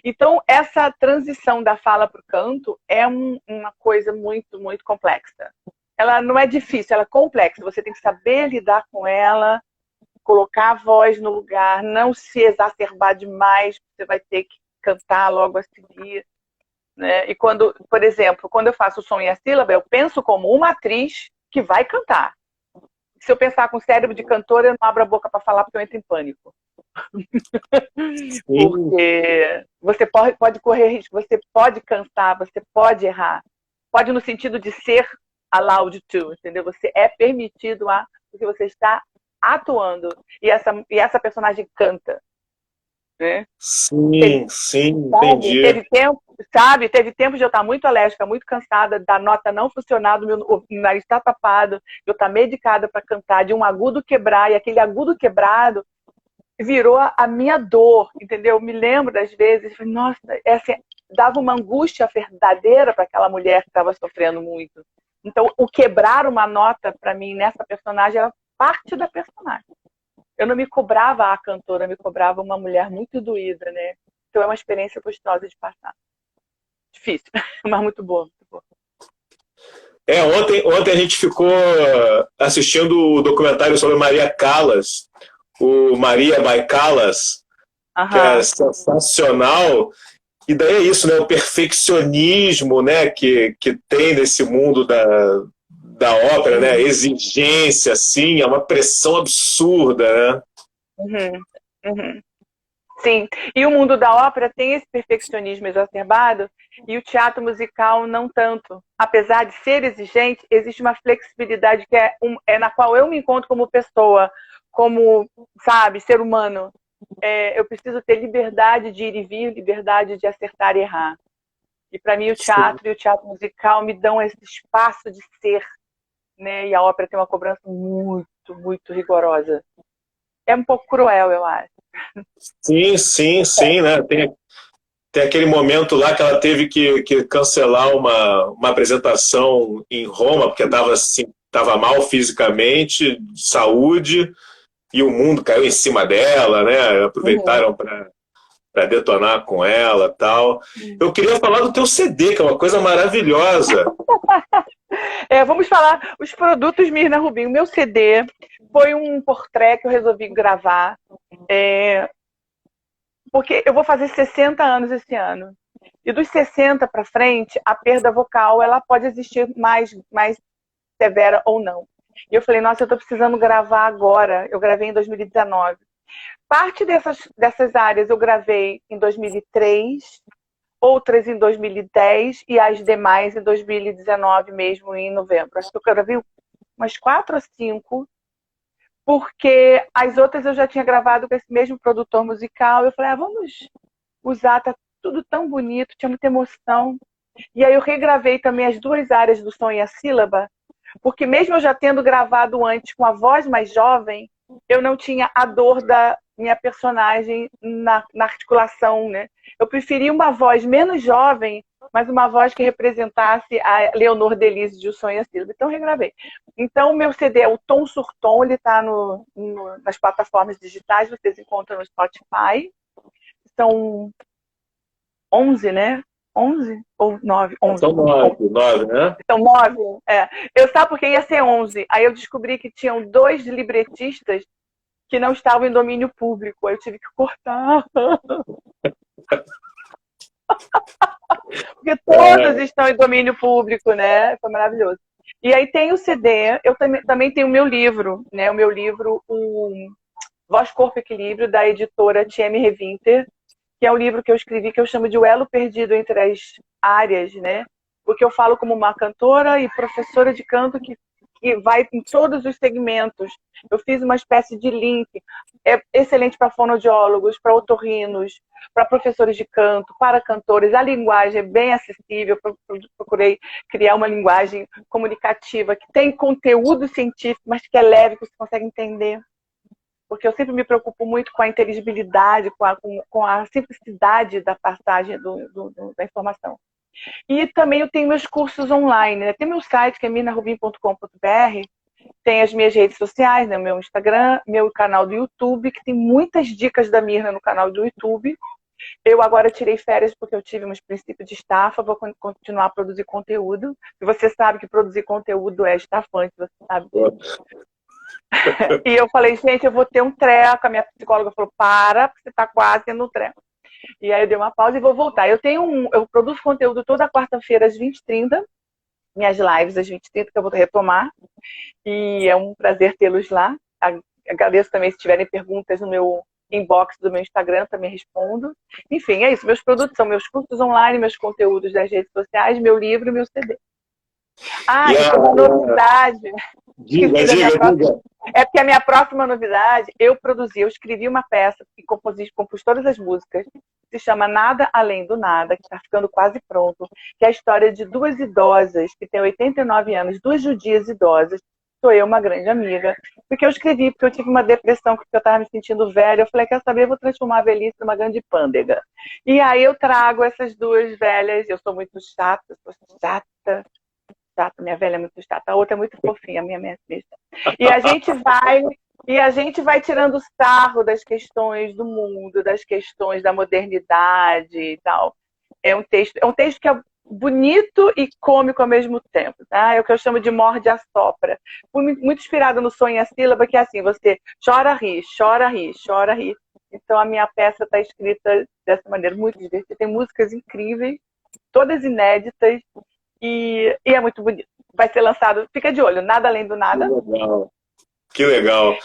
[SPEAKER 2] Então, essa transição da fala para o canto é uma coisa muito, muito complexa. Ela não é difícil, ela é complexa. Você tem que saber lidar com ela, colocar a voz no lugar, não se exacerbar demais, você vai ter que cantar logo a seguir. Né? E quando, por exemplo, quando eu faço o som e a sílaba, eu penso como uma atriz que vai cantar. Se eu pensar com cérebro de cantora, eu não abro a boca para falar porque eu entro em pânico. Porque você pode correr risco, você pode cansar, você pode errar. Pode no sentido de ser allowed to, entendeu? Você é permitido porque você está atuando. E essa personagem canta. Né?
[SPEAKER 3] Sim, entendi.
[SPEAKER 2] Teve tempo de eu estar muito alérgica, muito cansada, da nota não funcionar, meu nariz está tapado, eu estar medicada para cantar, de um agudo quebrar, e aquele agudo quebrado virou a minha dor, entendeu? Eu me lembro das vezes, nossa, assim, dava uma angústia verdadeira para aquela mulher que estava sofrendo muito. Então, o quebrar uma nota, para mim, nessa personagem, era parte da personagem. Eu não me cobrava a cantora, eu me cobrava uma mulher muito doída, né? Então é uma experiência gostosa de passar. Difícil, mas muito boa. Muito boa.
[SPEAKER 3] Ontem a gente ficou assistindo o documentário sobre Maria Callas, o Maria by Callas, que é sensacional. E daí é isso, né? O perfeccionismo, né? Que tem nesse mundo da ópera, né? Exigência, assim, é uma pressão absurda, né?
[SPEAKER 2] Uhum, uhum. Sim, e o mundo da ópera tem esse perfeccionismo exacerbado e o teatro musical não tanto. Apesar de ser exigente, existe uma flexibilidade que é na qual eu me encontro como pessoa, como, sabe, ser humano. Eu preciso ter liberdade de ir e vir, liberdade de acertar e errar. E para mim o
[SPEAKER 3] Sim.
[SPEAKER 2] teatro e o teatro musical me dão esse espaço de ser, né? E a ópera tem uma cobrança muito, muito rigorosa. É um pouco cruel, eu acho.
[SPEAKER 3] Sim, sim, sim, né? Tem aquele momento lá que ela teve que cancelar uma apresentação em Roma, porque estava assim, tava mal fisicamente, de saúde, e o mundo caiu em cima dela, né?
[SPEAKER 2] Uhum.
[SPEAKER 3] Aproveitaram para detonar com ela tal. Eu queria falar do teu CD, que é uma coisa maravilhosa.
[SPEAKER 2] Vamos falar os produtos Mirna Rubinho. O meu CD foi um portré que eu resolvi gravar, porque eu vou fazer 60 anos esse ano. E dos 60 para frente, a perda vocal ela pode existir mais severa ou não. E eu falei, nossa, eu estou precisando gravar agora. Eu gravei em 2019. Parte dessas áreas eu gravei em 2003, outras em 2010 e as demais em 2019 mesmo, em novembro. Acho que eu gravei umas 4 ou 5, porque as outras eu já tinha gravado com esse mesmo produtor musical. Eu falei, vamos usar, tá tudo tão bonito, tinha muita emoção. E aí eu regravei também as 2 áreas do som e a sílaba, porque mesmo eu já tendo gravado antes com a voz mais jovem, eu não tinha a dor da minha personagem na articulação, né? Eu preferia uma voz menos jovem, mas uma voz que representasse a Leonor Delize de O Sonho e a Sílaba. Então, regravei. Então, o meu CD é o Tom sur Tom, ele está nas plataformas digitais, vocês encontram no Spotify. São 11, né? 11 ou 9? 11.
[SPEAKER 3] São nove, né?
[SPEAKER 2] São 9. Eu sabe porque ia ser 11. Aí eu descobri que tinham 2 libretistas que não estavam em domínio público. Aí eu tive que cortar. Porque todos
[SPEAKER 3] É,
[SPEAKER 2] estão em domínio público, né? Foi maravilhoso. E aí tem o CD, eu também tenho o meu livro, né? O meu livro, o Voz, Corpo e Equilíbrio, da editora TM Revinte, que é um livro que eu escrevi que eu chamo de O Elo Perdido entre as Áreas, né? Porque eu falo como uma cantora e professora de canto que vai em todos os segmentos. Eu fiz uma espécie de link. É excelente para fonoaudiólogos, para otorrinos, para professores de canto, para cantores. A linguagem é bem acessível. Eu procurei criar uma linguagem comunicativa que tem conteúdo científico, mas que é leve, que você consegue entender. Porque eu sempre me preocupo muito com a inteligibilidade, com a simplicidade da passagem da informação. E também eu tenho meus cursos online, né? Tem meu site, que é mirnarubin.com.br, tem as minhas redes sociais, né? Meu Instagram, meu canal do YouTube, que tem muitas dicas da Mirna no canal do YouTube. Eu agora tirei férias porque eu tive uns princípios de estafa, vou continuar a produzir conteúdo. E você sabe que produzir conteúdo é estafante, você sabe disso. E eu falei, gente, eu vou ter um treco. A minha psicóloga falou, porque você está quase tendo um treco. E aí eu dei uma pausa e vou voltar. Eu produzo conteúdo toda quarta-feira às 20h30, minhas lives às 20h30, que eu vou retomar. E é um prazer tê-los lá. Agradeço também se tiverem perguntas no meu inbox do meu Instagram, também respondo. Enfim, é isso. Meus produtos são meus cursos online, meus conteúdos das redes sociais, meu livro e meu CD.
[SPEAKER 3] e
[SPEAKER 2] E tem uma novidade.
[SPEAKER 3] diga,
[SPEAKER 2] Esqueci da minha
[SPEAKER 3] diga,
[SPEAKER 2] próxima.
[SPEAKER 3] diga.
[SPEAKER 2] É porque a minha próxima novidade, eu escrevi uma peça e compus todas as músicas. Se chama Nada Além do Nada, que está ficando quase pronto, que é a história de 2 idosas que têm 89 anos, 2 judias idosas. Sou eu, uma grande amiga. Porque eu escrevi, porque eu tive uma depressão, porque eu estava me sentindo velha. Eu falei, quer saber, eu vou transformar a velhice numa grande pândega. E aí eu trago essas 2 velhas, eu sou muito chata, minha velha é muito chata, a outra é muito fofinha, a minha mesma. E a gente vai tirando sarro das questões do mundo, das questões da modernidade e tal. É um texto que é bonito e cômico ao mesmo tempo, tá? É o que eu chamo de morde a sopra. Muito inspirado no Sonho e a Sílaba, que é assim, você chora, ri, chora, ri, chora, ri. Então a minha peça está escrita dessa maneira, muito divertida. Tem músicas incríveis, todas inéditas, e é muito bonito. vai ser lançado, fica de olho, Nada Além do Nada.
[SPEAKER 3] Que legal. Que legal.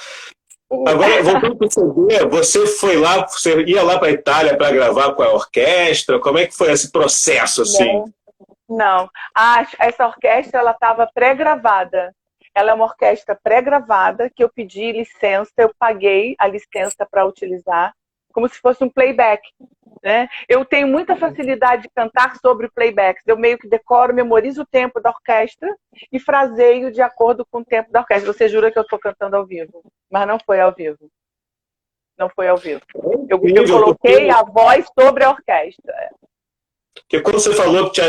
[SPEAKER 3] Agora, voltando para o CD, você foi lá, você ia lá para a Itália para gravar com a orquestra? Como é que foi esse processo, assim?
[SPEAKER 2] Não. Essa orquestra, ela estava pré-gravada. Ela é uma orquestra pré-gravada, que eu pedi licença, eu paguei a licença para utilizar, como se fosse um playback. Né? Eu tenho muita facilidade de cantar sobre playbacks. Eu meio que decoro, memorizo o tempo da orquestra e fraseio de acordo com o tempo da orquestra. Você jura que eu estou cantando ao vivo, mas não foi ao vivo. Não foi ao vivo. Eu coloquei a voz sobre a orquestra.
[SPEAKER 3] Porque quando você falou que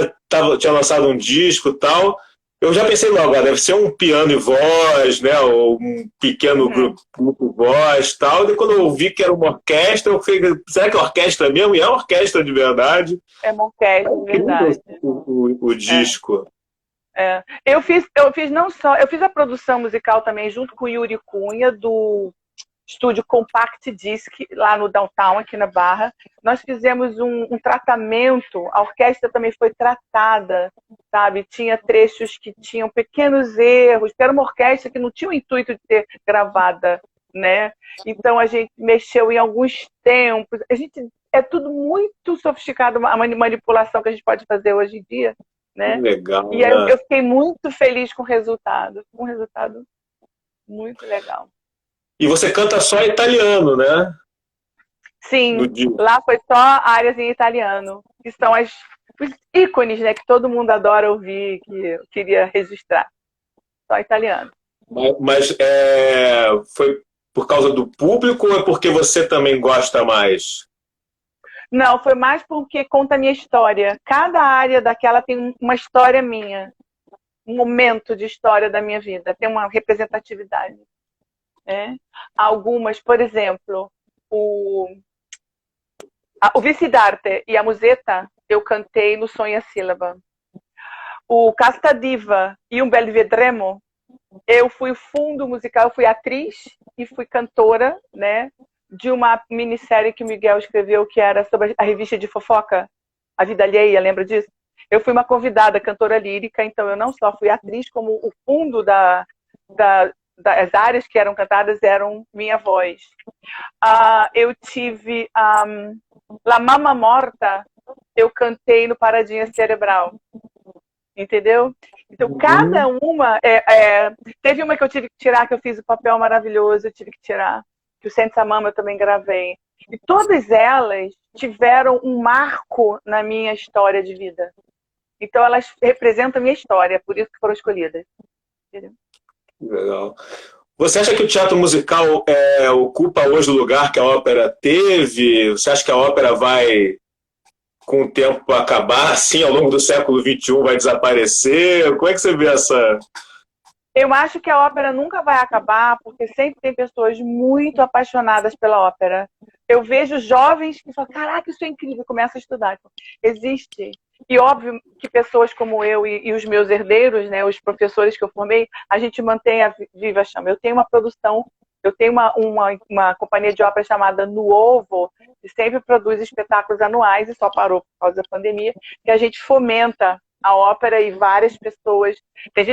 [SPEAKER 3] tinha lançado um disco e tal, eu já pensei logo, deve ser um piano e voz, né? Ou um pequeno grupo de voz e tal. E quando eu vi que era uma orquestra, eu falei, será que é orquestra mesmo? E é orquestra de verdade.
[SPEAKER 2] É uma orquestra de verdade.
[SPEAKER 3] O disco.
[SPEAKER 2] Eu fiz a produção musical também junto com o Yuri Cunha, do estúdio Compact Disc, lá no Downtown, aqui na Barra. Nós fizemos um tratamento, a orquestra também foi tratada, sabe? Tinha trechos que tinham pequenos erros, era uma orquestra que não tinha o intuito de ser gravada, né? Então a gente mexeu em alguns tempos, é tudo muito sofisticado, a manipulação que a gente pode fazer hoje em dia, né?
[SPEAKER 3] Legal,
[SPEAKER 2] e aí eu fiquei muito feliz com o resultado, muito legal.
[SPEAKER 3] E você canta só italiano, né?
[SPEAKER 2] Sim, lá foi só áreas em italiano, que são os ícones, né, que todo mundo adora ouvir, que eu queria registrar. Só italiano.
[SPEAKER 3] Mas foi por causa do público ou é porque você também gosta mais?
[SPEAKER 2] Não, foi mais porque conta a minha história. Cada área daquela tem uma história minha, um momento de história da minha vida, tem uma representatividade. Né? Algumas, por exemplo, o Vicidarte e a Musetta, eu cantei no Sonho a Sílaba. O Casta Diva e um Belvedremo, eu fui fundo musical, eu fui atriz e fui cantora, né, de uma minissérie que o Miguel escreveu, que era sobre a revista de fofoca, A Vida Alheia, lembra disso? Eu fui uma convidada, cantora lírica, então eu não só fui atriz, como o fundo das áreas que eram cantadas eram minha voz. Eu tive La Mama Morta, eu cantei no Paradinha Cerebral. Entendeu? Então, cada uma... teve uma que eu tive que tirar, que eu fiz o papel maravilhoso, eu tive que tirar. Que o Senza Mama eu também gravei. E todas elas tiveram um marco na minha história de vida. Então, elas representam a minha história, por isso que foram escolhidas. Entendeu?
[SPEAKER 3] Legal. Você acha que o teatro musical ocupa hoje o lugar que a ópera teve? Você acha que a ópera vai, com o tempo, acabar, assim, ao longo do século XXI, vai desaparecer? Como é que você vê essa...
[SPEAKER 2] Eu acho que a ópera nunca vai acabar, porque sempre tem pessoas muito apaixonadas pela ópera. Eu vejo jovens que falam, caraca, isso é incrível, começam a estudar. Existe. E óbvio que pessoas como eu e os meus herdeiros, né, os professores que eu formei, a gente mantém a viva chama. Eu tenho uma produção, eu tenho uma companhia de ópera chamada Nuovo, que sempre produz espetáculos anuais, e só parou por causa da pandemia, que a gente fomenta a ópera e várias pessoas. Tem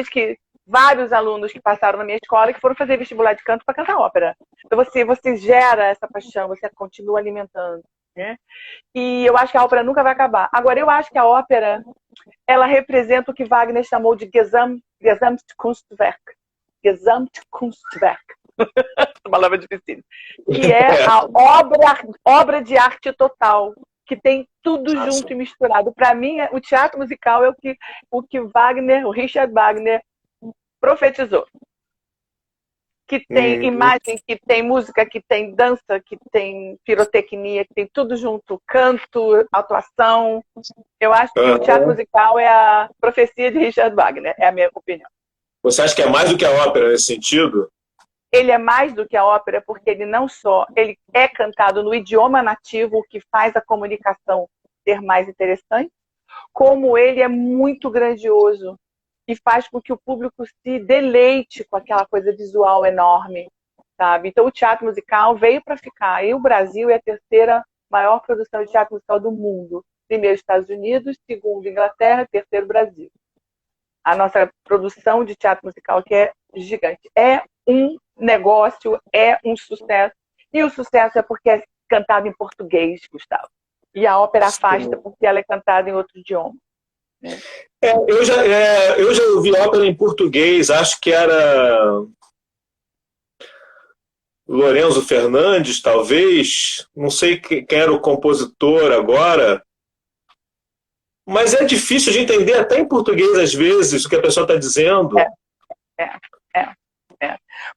[SPEAKER 2] vários alunos que passaram na minha escola que foram fazer vestibular de canto para cantar ópera. Então você gera essa paixão, você continua alimentando. Né? E eu acho que a ópera nunca vai acabar. Agora, eu acho que a ópera, ela representa o que Wagner chamou de Gesamtkunstwerk. Gesamtkunstwerk. Essa palavra difícil. Que é a obra de arte total, que tem tudo junto e misturado. Para mim, o teatro musical é o que Wagner, o Richard Wagner, profetizou. Que tem imagem, que tem música, que tem dança, que tem pirotecnia, que tem tudo junto, canto, atuação. Eu acho que o teatro musical é a profecia de Richard Wagner, é a minha opinião.
[SPEAKER 3] Você acha que é mais do que a ópera nesse sentido?
[SPEAKER 2] Ele é mais do que a ópera, porque ele não só ele é cantado no idioma nativo, o que faz a comunicação ser mais interessante, como ele é muito grandioso e faz com que o público se deleite com aquela coisa visual enorme, sabe? Então o teatro musical veio para ficar. E o Brasil é a terceira maior produção de teatro musical do mundo. Primeiro Estados Unidos, segundo Inglaterra, terceiro Brasil. A nossa produção de teatro musical que é gigante. É um negócio, é um sucesso. E o sucesso é porque é cantado em português, Gustavo. E a ópera afasta porque ela é cantada em outro idioma. Né?
[SPEAKER 3] Eu já ouvi ópera em português, acho que era Lorenzo Fernandes, talvez. Não sei quem era o compositor agora. Mas é difícil de entender até em português, às vezes, o que a pessoa está dizendo.
[SPEAKER 2] É.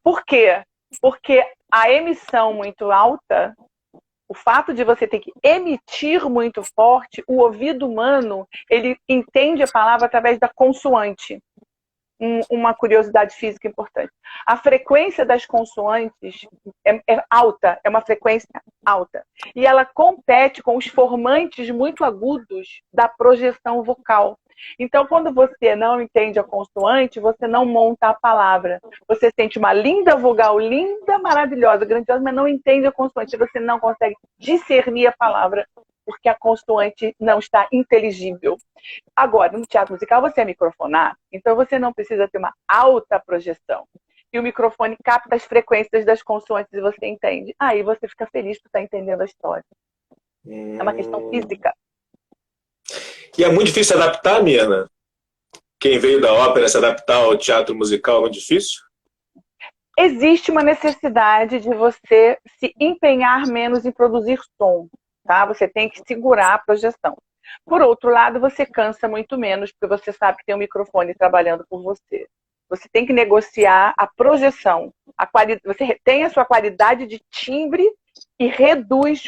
[SPEAKER 2] Por quê? Porque a emissão muito alta, o fato de você ter que emitir muito forte, o ouvido humano, ele entende a palavra através da consoante. Uma curiosidade física importante. A frequência das consoantes é alta, é uma frequência alta. E ela compete com os formantes muito agudos da projeção vocal. Então, quando você não entende a consoante, você não monta a palavra. Você sente uma linda vogal, linda, maravilhosa, grandiosa, mas não entende a consoante. Você não consegue discernir a palavra, porque a consoante não está inteligível. Agora, no teatro musical, você é microfonado, então você não precisa ter uma alta projeção. E o microfone capta as frequências das consoantes e você entende. Aí você fica feliz por estar entendendo a história. É uma questão física.
[SPEAKER 3] E é muito difícil se adaptar, Mirna? Quem veio da ópera se adaptar ao teatro musical é muito difícil?
[SPEAKER 2] Existe uma necessidade de você se empenhar menos em produzir som. Tá? Você tem que segurar a projeção. Por outro lado, você cansa muito menos, porque você sabe que tem um microfone trabalhando por você. Você tem que negociar a projeção. Você tem a sua qualidade de timbre e reduz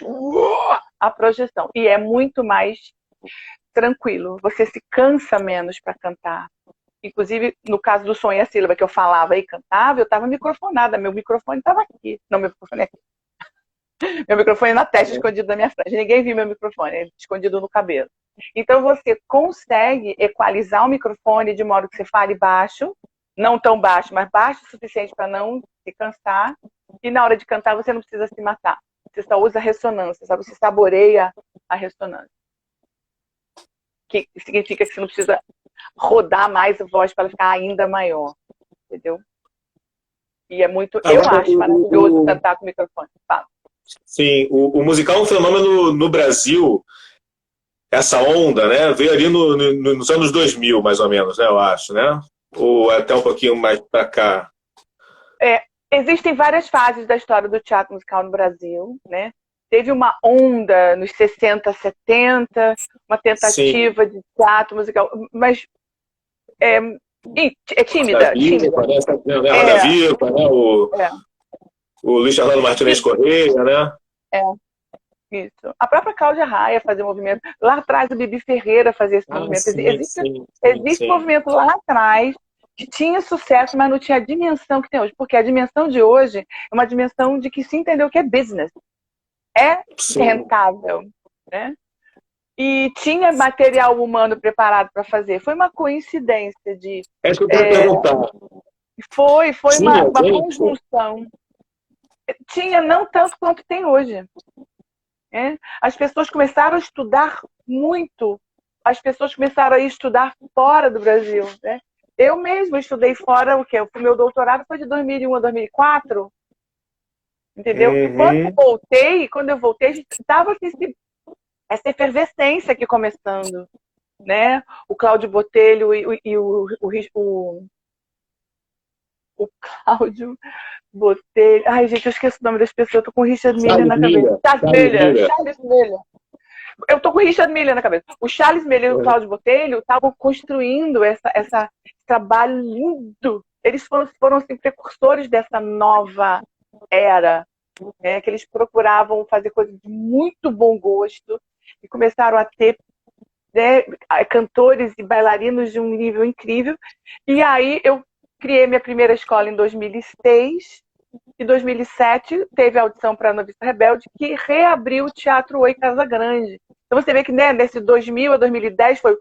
[SPEAKER 2] a projeção. E é muito mais tranquilo. Você se cansa menos para cantar. Inclusive, no caso do som e a sílaba que eu falava e cantava, eu estava microfonada. Meu microfone estava aqui. Não, meu microfone é aqui. Meu microfone na testa, escondido na minha frente. Ninguém viu meu microfone, escondido no cabelo. Então, você consegue equalizar o microfone de modo que você fale baixo, não tão baixo, mas baixo o suficiente para não se cansar. E na hora de cantar, você não precisa se matar. Você só usa ressonância, sabe? Você saboreia a ressonância. Que significa que você não precisa rodar mais a voz para ficar ainda maior. Entendeu? E é muito... Eu acho maravilhoso cantar com o microfone. Fala.
[SPEAKER 3] Sim, o musical é um fenômeno no Brasil. Essa onda, né, veio ali nos anos 2000, mais ou menos, né, eu acho, né? Ou até um pouquinho mais para cá.
[SPEAKER 2] Existem várias fases da história do teatro musical no Brasil, né? Teve uma onda nos 60, 70, uma tentativa de teatro musical, mas é tímida.
[SPEAKER 3] Roda Viva, né? O Luiz Fernando Martinez Correia, né?
[SPEAKER 2] Isso. A própria Cláudia Raia fazia movimento. Lá atrás, o Bibi Ferreira fazia esse movimento. Existe um movimento lá atrás que tinha sucesso, mas não tinha a dimensão que tem hoje. Porque a dimensão de hoje é uma dimensão de que se entendeu que é business. É rentável. Né? E tinha material humano preparado para fazer. Foi uma coincidência de...
[SPEAKER 3] É isso que eu quero perguntar.
[SPEAKER 2] Foi uma conjunção. Tinha não tanto quanto tem hoje. As pessoas começaram a estudar muito. As pessoas começaram a estudar fora do Brasil. Né? Eu mesma estudei fora, o meu doutorado foi de 2001 a 2004. Entendeu? E quando eu voltei, estava assim, essa efervescência aqui começando. Né? O Cláudio Botelho e o Cláudio Botelho. Ai, gente, eu esqueço o nome das pessoas. Eu tô com o Richard Miller na cabeça. Charles Miller. Eu tô com o Richard Miller na cabeça. O Charles Miller e o Cláudio Botelho estavam construindo esse trabalho lindo. Eles foram assim, precursores dessa nova era, que eles procuravam fazer coisas de muito bom gosto e começaram a ter cantores e bailarinos de um nível incrível. E aí eu criei minha primeira escola em 2006. Em 2007, teve a audição para a Noviça Rebelde, que reabriu o Teatro Oi Casa Grande. Então você vê que nesse 2000 a 2010 foi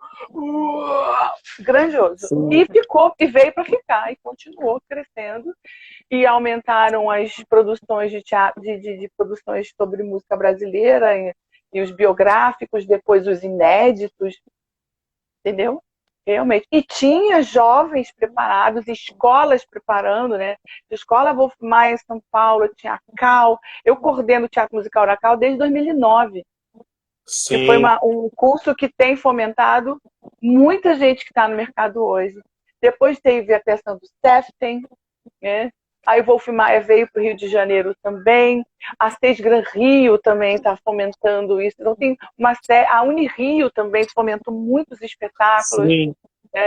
[SPEAKER 2] grandioso. Sim. E veio para ficar, e continuou crescendo. E aumentaram as produções de teatro, de produções sobre música brasileira, e os biográficos, depois os inéditos. Entendeu? Realmente. E tinha jovens preparados, escolas preparando, né? Escola Wolf Maia em São Paulo, tinha a CAL. Eu coordeno o Teatro Musical da CAL desde 2009, que foi
[SPEAKER 3] Sim.
[SPEAKER 2] um curso que tem fomentado muita gente que está no mercado hoje. Depois teve a questão do SEFTEM, né? Aí o Wolf Maia veio para o Rio de Janeiro também. A Stage Gran Rio também está fomentando isso. Então tem a Unirio também fomentou muitos espetáculos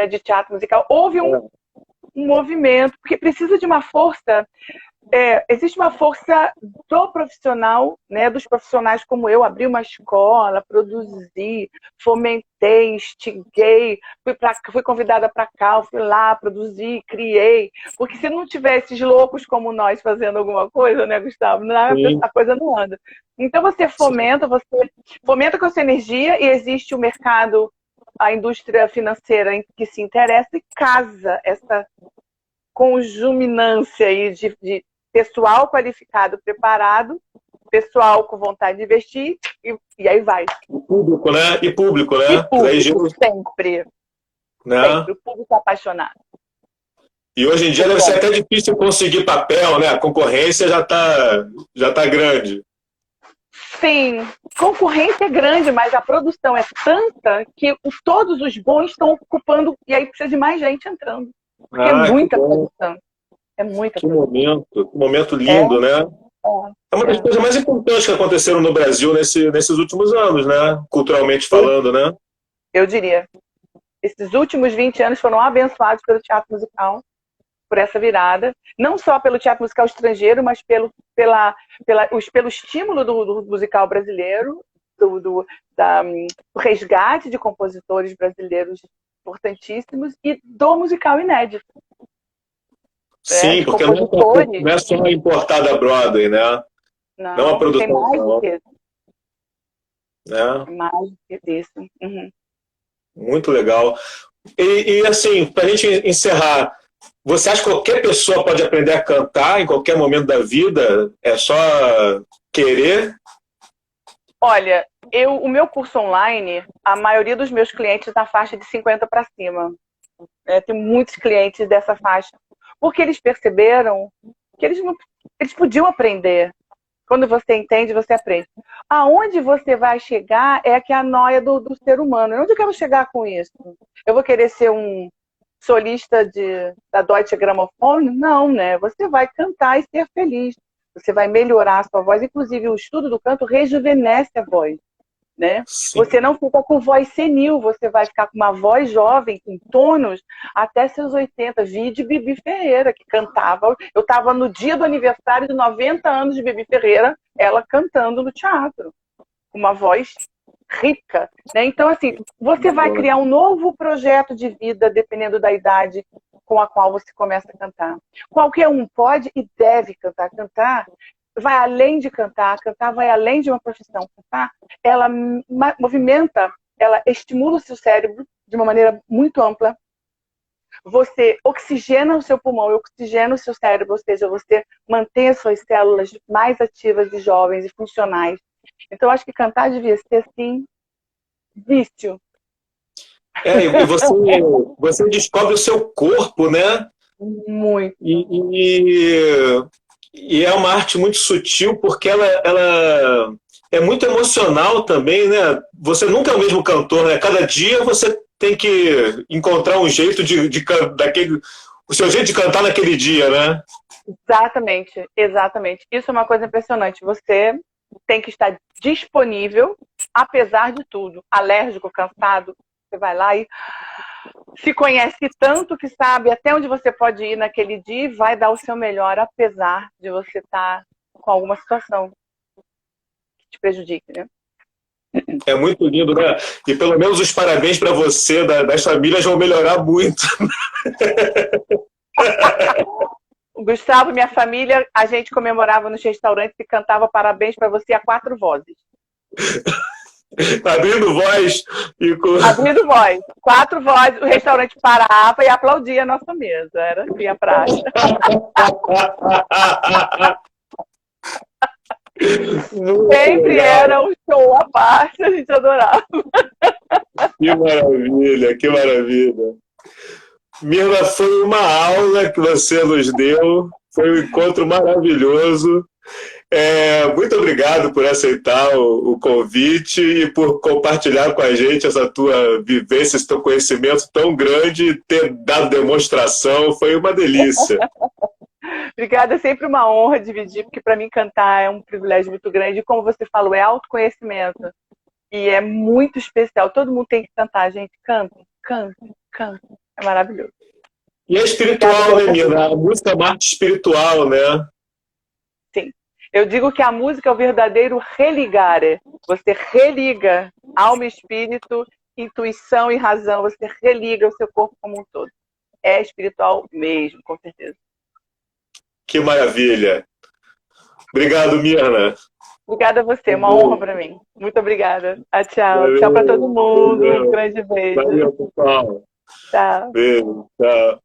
[SPEAKER 2] de teatro musical. Houve um movimento, porque precisa de uma força. Existe uma força do profissional, né, dos profissionais como eu, abri uma escola, produzi, fomentei, instiguei, fui convidada para cá, fui lá, produzi, criei, porque se não tiver esses loucos como nós fazendo alguma coisa, né, Gustavo, a coisa não anda. Então você fomenta com essa energia e existe o mercado, a indústria financeira que se interessa e casa essa conjuminância aí de pessoal qualificado, preparado, pessoal com vontade de investir, e aí vai.
[SPEAKER 3] E público, né?
[SPEAKER 2] E público, sempre.
[SPEAKER 3] Né?
[SPEAKER 2] Sempre. O público apaixonado.
[SPEAKER 3] E hoje em dia deve ser até difícil conseguir papel, né? A concorrência já tá grande.
[SPEAKER 2] Sim, concorrência é grande, mas a produção é tanta que todos os bons estão ocupando, e aí precisa de mais gente entrando. Porque é muita produção. É muita produção.
[SPEAKER 3] Que momento lindo, né? É uma das coisas mais importantes que aconteceram no Brasil nesses últimos anos, né? Culturalmente falando, né?
[SPEAKER 2] Eu diria. Esses últimos 20 anos foram abençoados pelo teatro musical, por essa virada. Não só pelo teatro musical estrangeiro, mas pelo estímulo do musical brasileiro, do resgate de compositores brasileiros importantíssimos e do musical inédito.
[SPEAKER 3] Sim, porque não é só importar da Broadway, né?
[SPEAKER 2] Não
[SPEAKER 3] é uma produção.
[SPEAKER 2] Tem mais do que isso.
[SPEAKER 3] Né?
[SPEAKER 2] Mais do que isso. Uhum.
[SPEAKER 3] Muito legal. E assim, para a gente encerrar, você acha que qualquer pessoa pode aprender a cantar em qualquer momento da vida? É só querer?
[SPEAKER 2] Olha, o meu curso online, a maioria dos meus clientes na faixa de 50 para cima. Tem muitos clientes dessa faixa. Porque eles perceberam que eles podiam aprender. Quando você entende, você aprende. Aonde você vai chegar é que a noia do ser humano. Onde eu quero chegar com isso? Eu vou querer ser um solista da Deutsche Grammophon? Não, né? Você vai cantar e ser feliz. Você vai melhorar a sua voz. Inclusive, o estudo do canto rejuvenesce a voz. Né? Você não fica com voz senil, você vai ficar com uma voz jovem, com tonos, até seus 80. Vi de Bibi Ferreira, que cantava. Eu estava no dia do aniversário de 90 anos de Bibi Ferreira, ela cantando no teatro. Uma voz rica. Né? Então, assim, você vai criar um novo projeto de vida, dependendo da idade com a qual você começa a cantar. Qualquer um pode e deve cantar. Cantar vai além de cantar vai além de uma profissão. Cantar, ela movimenta, ela estimula o seu cérebro de uma maneira muito ampla. Você oxigena o seu pulmão, oxigena o seu cérebro, ou seja, você mantém as suas células mais ativas e jovens e funcionais. Então, acho que cantar devia ser, assim, vício.
[SPEAKER 3] E você descobre o seu corpo, né?
[SPEAKER 2] Muito.
[SPEAKER 3] E é uma arte muito sutil, porque ela é muito emocional também, né? Você nunca é o mesmo cantor, né? Cada dia você tem que encontrar um jeito o seu jeito de cantar naquele dia, né?
[SPEAKER 2] Exatamente. Isso é uma coisa impressionante. Você tem que estar disponível, apesar de tudo. Alérgico, cansado, você vai lá e se conhece tanto que sabe até onde você pode ir naquele dia e vai dar o seu melhor, apesar de você estar com alguma situação que te prejudique, né?
[SPEAKER 3] É muito lindo, né? E pelo menos os parabéns para você, das famílias vão melhorar muito.
[SPEAKER 2] Gustavo, minha família, a gente comemorava nos restaurantes e cantava parabéns para você a 4 vozes.
[SPEAKER 3] Abrindo voz.
[SPEAKER 2] Abrindo voz. 4 vozes, o restaurante parava e aplaudia a nossa mesa. Era assim a prática. Sempre era um show à parte, a gente adorava.
[SPEAKER 3] Que maravilha, que maravilha. Mirna, foi uma aula que você nos deu, foi um encontro maravilhoso. Muito obrigado por aceitar o convite e por compartilhar com a gente essa tua vivência, esse teu conhecimento tão grande, e ter dado demonstração, foi uma delícia.
[SPEAKER 2] Obrigada, é sempre uma honra dividir, porque para mim cantar é um privilégio muito grande. E como você falou, é autoconhecimento. E é muito especial. Todo mundo tem que cantar, gente. Canta, canta, canta. É maravilhoso.
[SPEAKER 3] E é espiritual, né, Mirna? A música é uma arte espiritual, né?
[SPEAKER 2] Sim. Eu digo que a música é o verdadeiro religare. Você religa alma, espírito, intuição e razão. Você religa o seu corpo como um todo. É espiritual mesmo, com certeza.
[SPEAKER 3] Que maravilha. Obrigado, Mirna.
[SPEAKER 2] Obrigada a você, uma honra para mim. Muito obrigada. Tchau.
[SPEAKER 3] Valeu,
[SPEAKER 2] Tchau para todo mundo.
[SPEAKER 3] valeu.
[SPEAKER 2] Um grande beijo.
[SPEAKER 3] Valeu, pessoal.
[SPEAKER 2] Tchau.
[SPEAKER 3] Beijo, tchau.